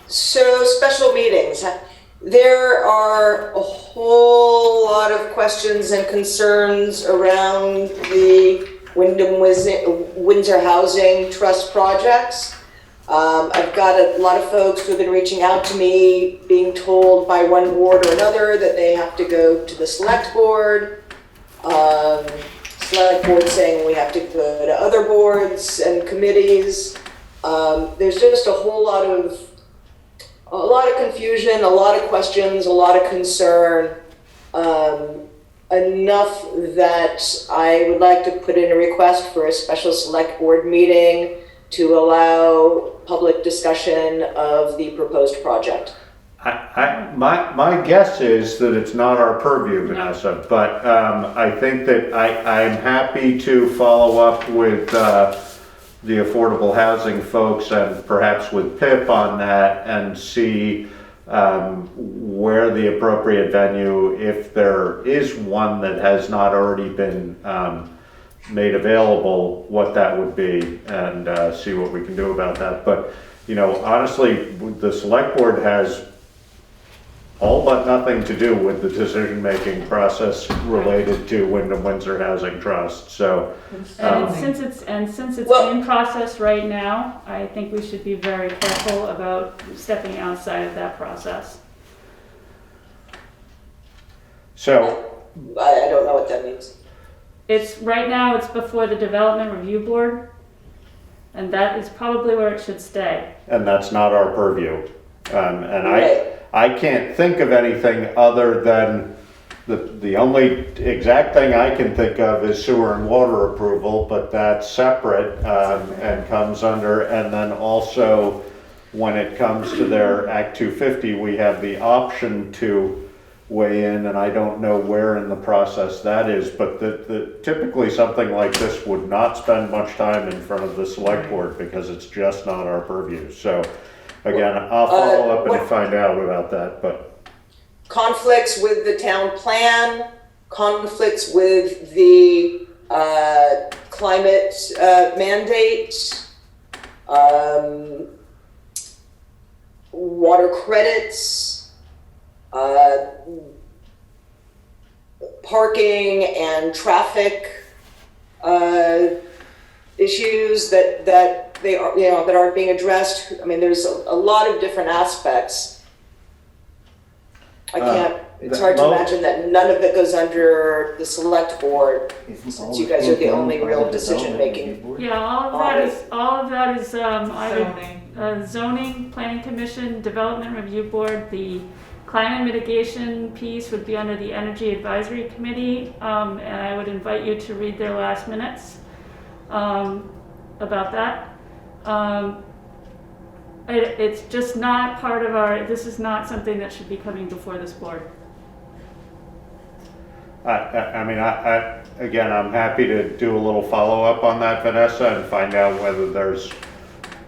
so special meetings. There are a whole lot of questions and concerns around the Windsor Housing Trust projects. I've got a lot of folks who have been reaching out to me, being told by one board or another that they have to go to the select board. Select board saying we have to go to other boards and committees. There's just a whole lot of confusion, a lot of questions, a lot of concern. Enough that I would like to put in a request for a special select board meeting to allow public discussion of the proposed project. My guess is that it's not our purview, Vanessa, but I think that I'm happy to follow up with the affordable housing folks and perhaps with Pip on that and see where the appropriate venue, if there is one that has not already been made available, what that would be, and see what we can do about that. But, you know, honestly, the select board has all but nothing to do with the decision-making process related to Wyndham Windsor Housing Trust. So, since it's in process right now, I think we should be very careful about stepping outside of that process. So, I don't know what that means. Right now it's before the Development Review Board, and that is probably where it should stay. and that's not our purview. And Right. I can't think of anything other than the only exact thing I can think of is sewer and water approval, but that's separate and comes under, and then also when it comes to their Act 250, we have the option to weigh in, and I don't know where in the process that is, but typically something like this would not spend much time in front of the select board because it's just not our purview. So again, I'll follow up and find out about that, but. Conflicts with the town plan, conflicts with the climate mandate, water credits, parking and traffic issues that they are, that aren't being addressed. I mean, there's a lot of different aspects. It's hard to imagine that none of it goes under the select board, since you guys are the only real decision-making. Yeah, all of that is either zoning, planning commission, development review board. The climate mitigation piece would be under the energy advisory committee, and I would invite you to read their last minutes about that. It's just not part of this is not something that should be coming before this board. Again, I'm happy to do a little follow-up on that, Vanessa, and find out whether there's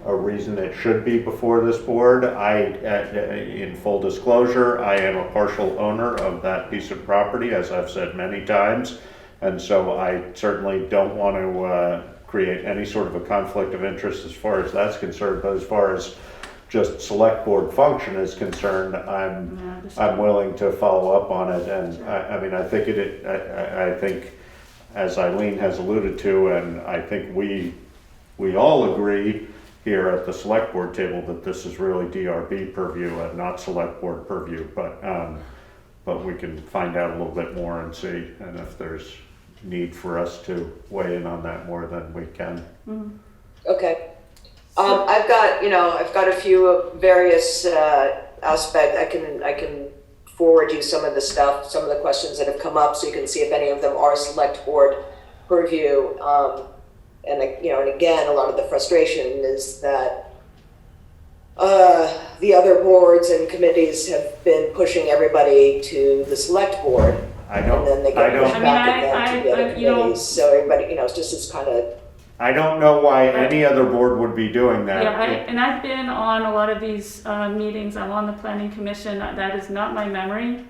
a reason it should be before this board. In full disclosure, I am a partial owner of that piece of property, as I've said many times, and so I certainly don't want to create any sort of a conflict of interest as far as that's concerned, but as far as just select board function is concerned, I'm willing to follow up on it. And I think as Eileen has alluded to, and I think we all agree here at the select board table that this is really DRB purview and not select board purview, but we can find out a little bit more and see, and if there's need for us to weigh in on that more, then we can. Okay. I've got a few various aspect, I can forward you some of the stuff, some of the questions that have come up, so you can see if any of them are select board purview. And again, a lot of the frustration is that the other boards and committees have been pushing everybody to the select board. And then they get pushed back again to the other committees. So everybody, it's kind of. I don't know why any other board would be doing that. Yeah, and I've been on a lot of these meetings. I'm on the planning commission. That is not my memory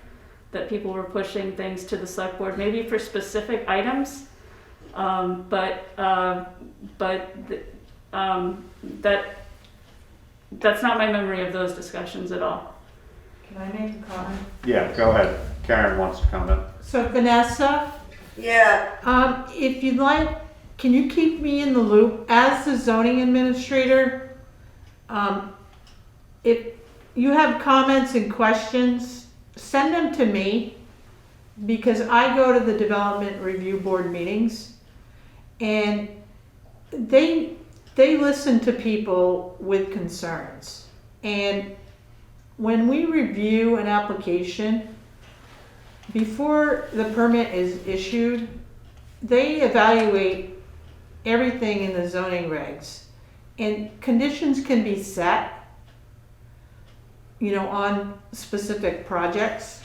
that people were pushing things to the select board, maybe for specific items. That's not my memory of those discussions at all. Can I make a comment? Yeah, go ahead. Karen wants to comment. So Vanessa, Yeah. if you'd like, can you keep me in the loop as the zoning administrator? If you have comments and questions, send them to me, because I go to the development review board meetings and they listen to people with concerns. And when we review an application, before the permit is issued, they evaluate everything in the zoning regs, and conditions can be set, on specific projects.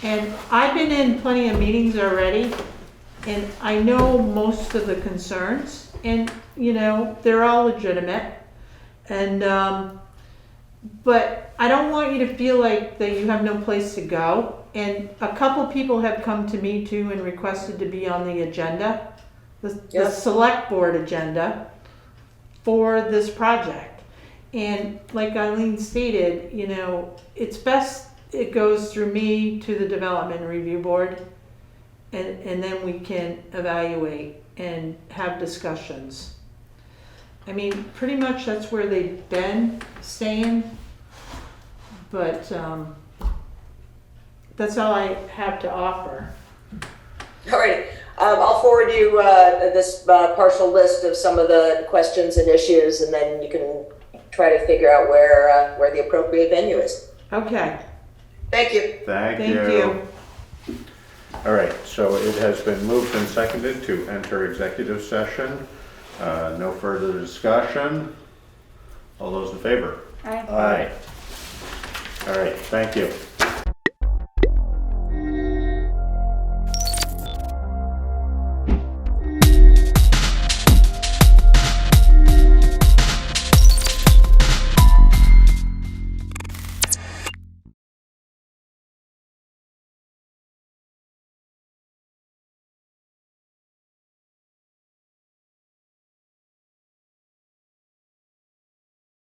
And I've been in plenty of meetings already, and I know most of the concerns, and they're all legitimate. And but I don't want you to feel like that you have no place to go. And a couple people have come to me too and requested to be on the agenda, the select board agenda for this project. And like Eileen stated, it's best it goes through me to the development review board, and then we can evaluate and have discussions. I mean, pretty much that's where they've been staying, but that's all I have to offer. All right. I'll forward you this partial list of some of the questions and issues, and then you can try to figure out where the appropriate venue is. Okay. Thank you. Thank you. All right, so it has been moved and seconded to enter executive session. No further discussion. All those in favor? Aye. Aye. All right, thank you.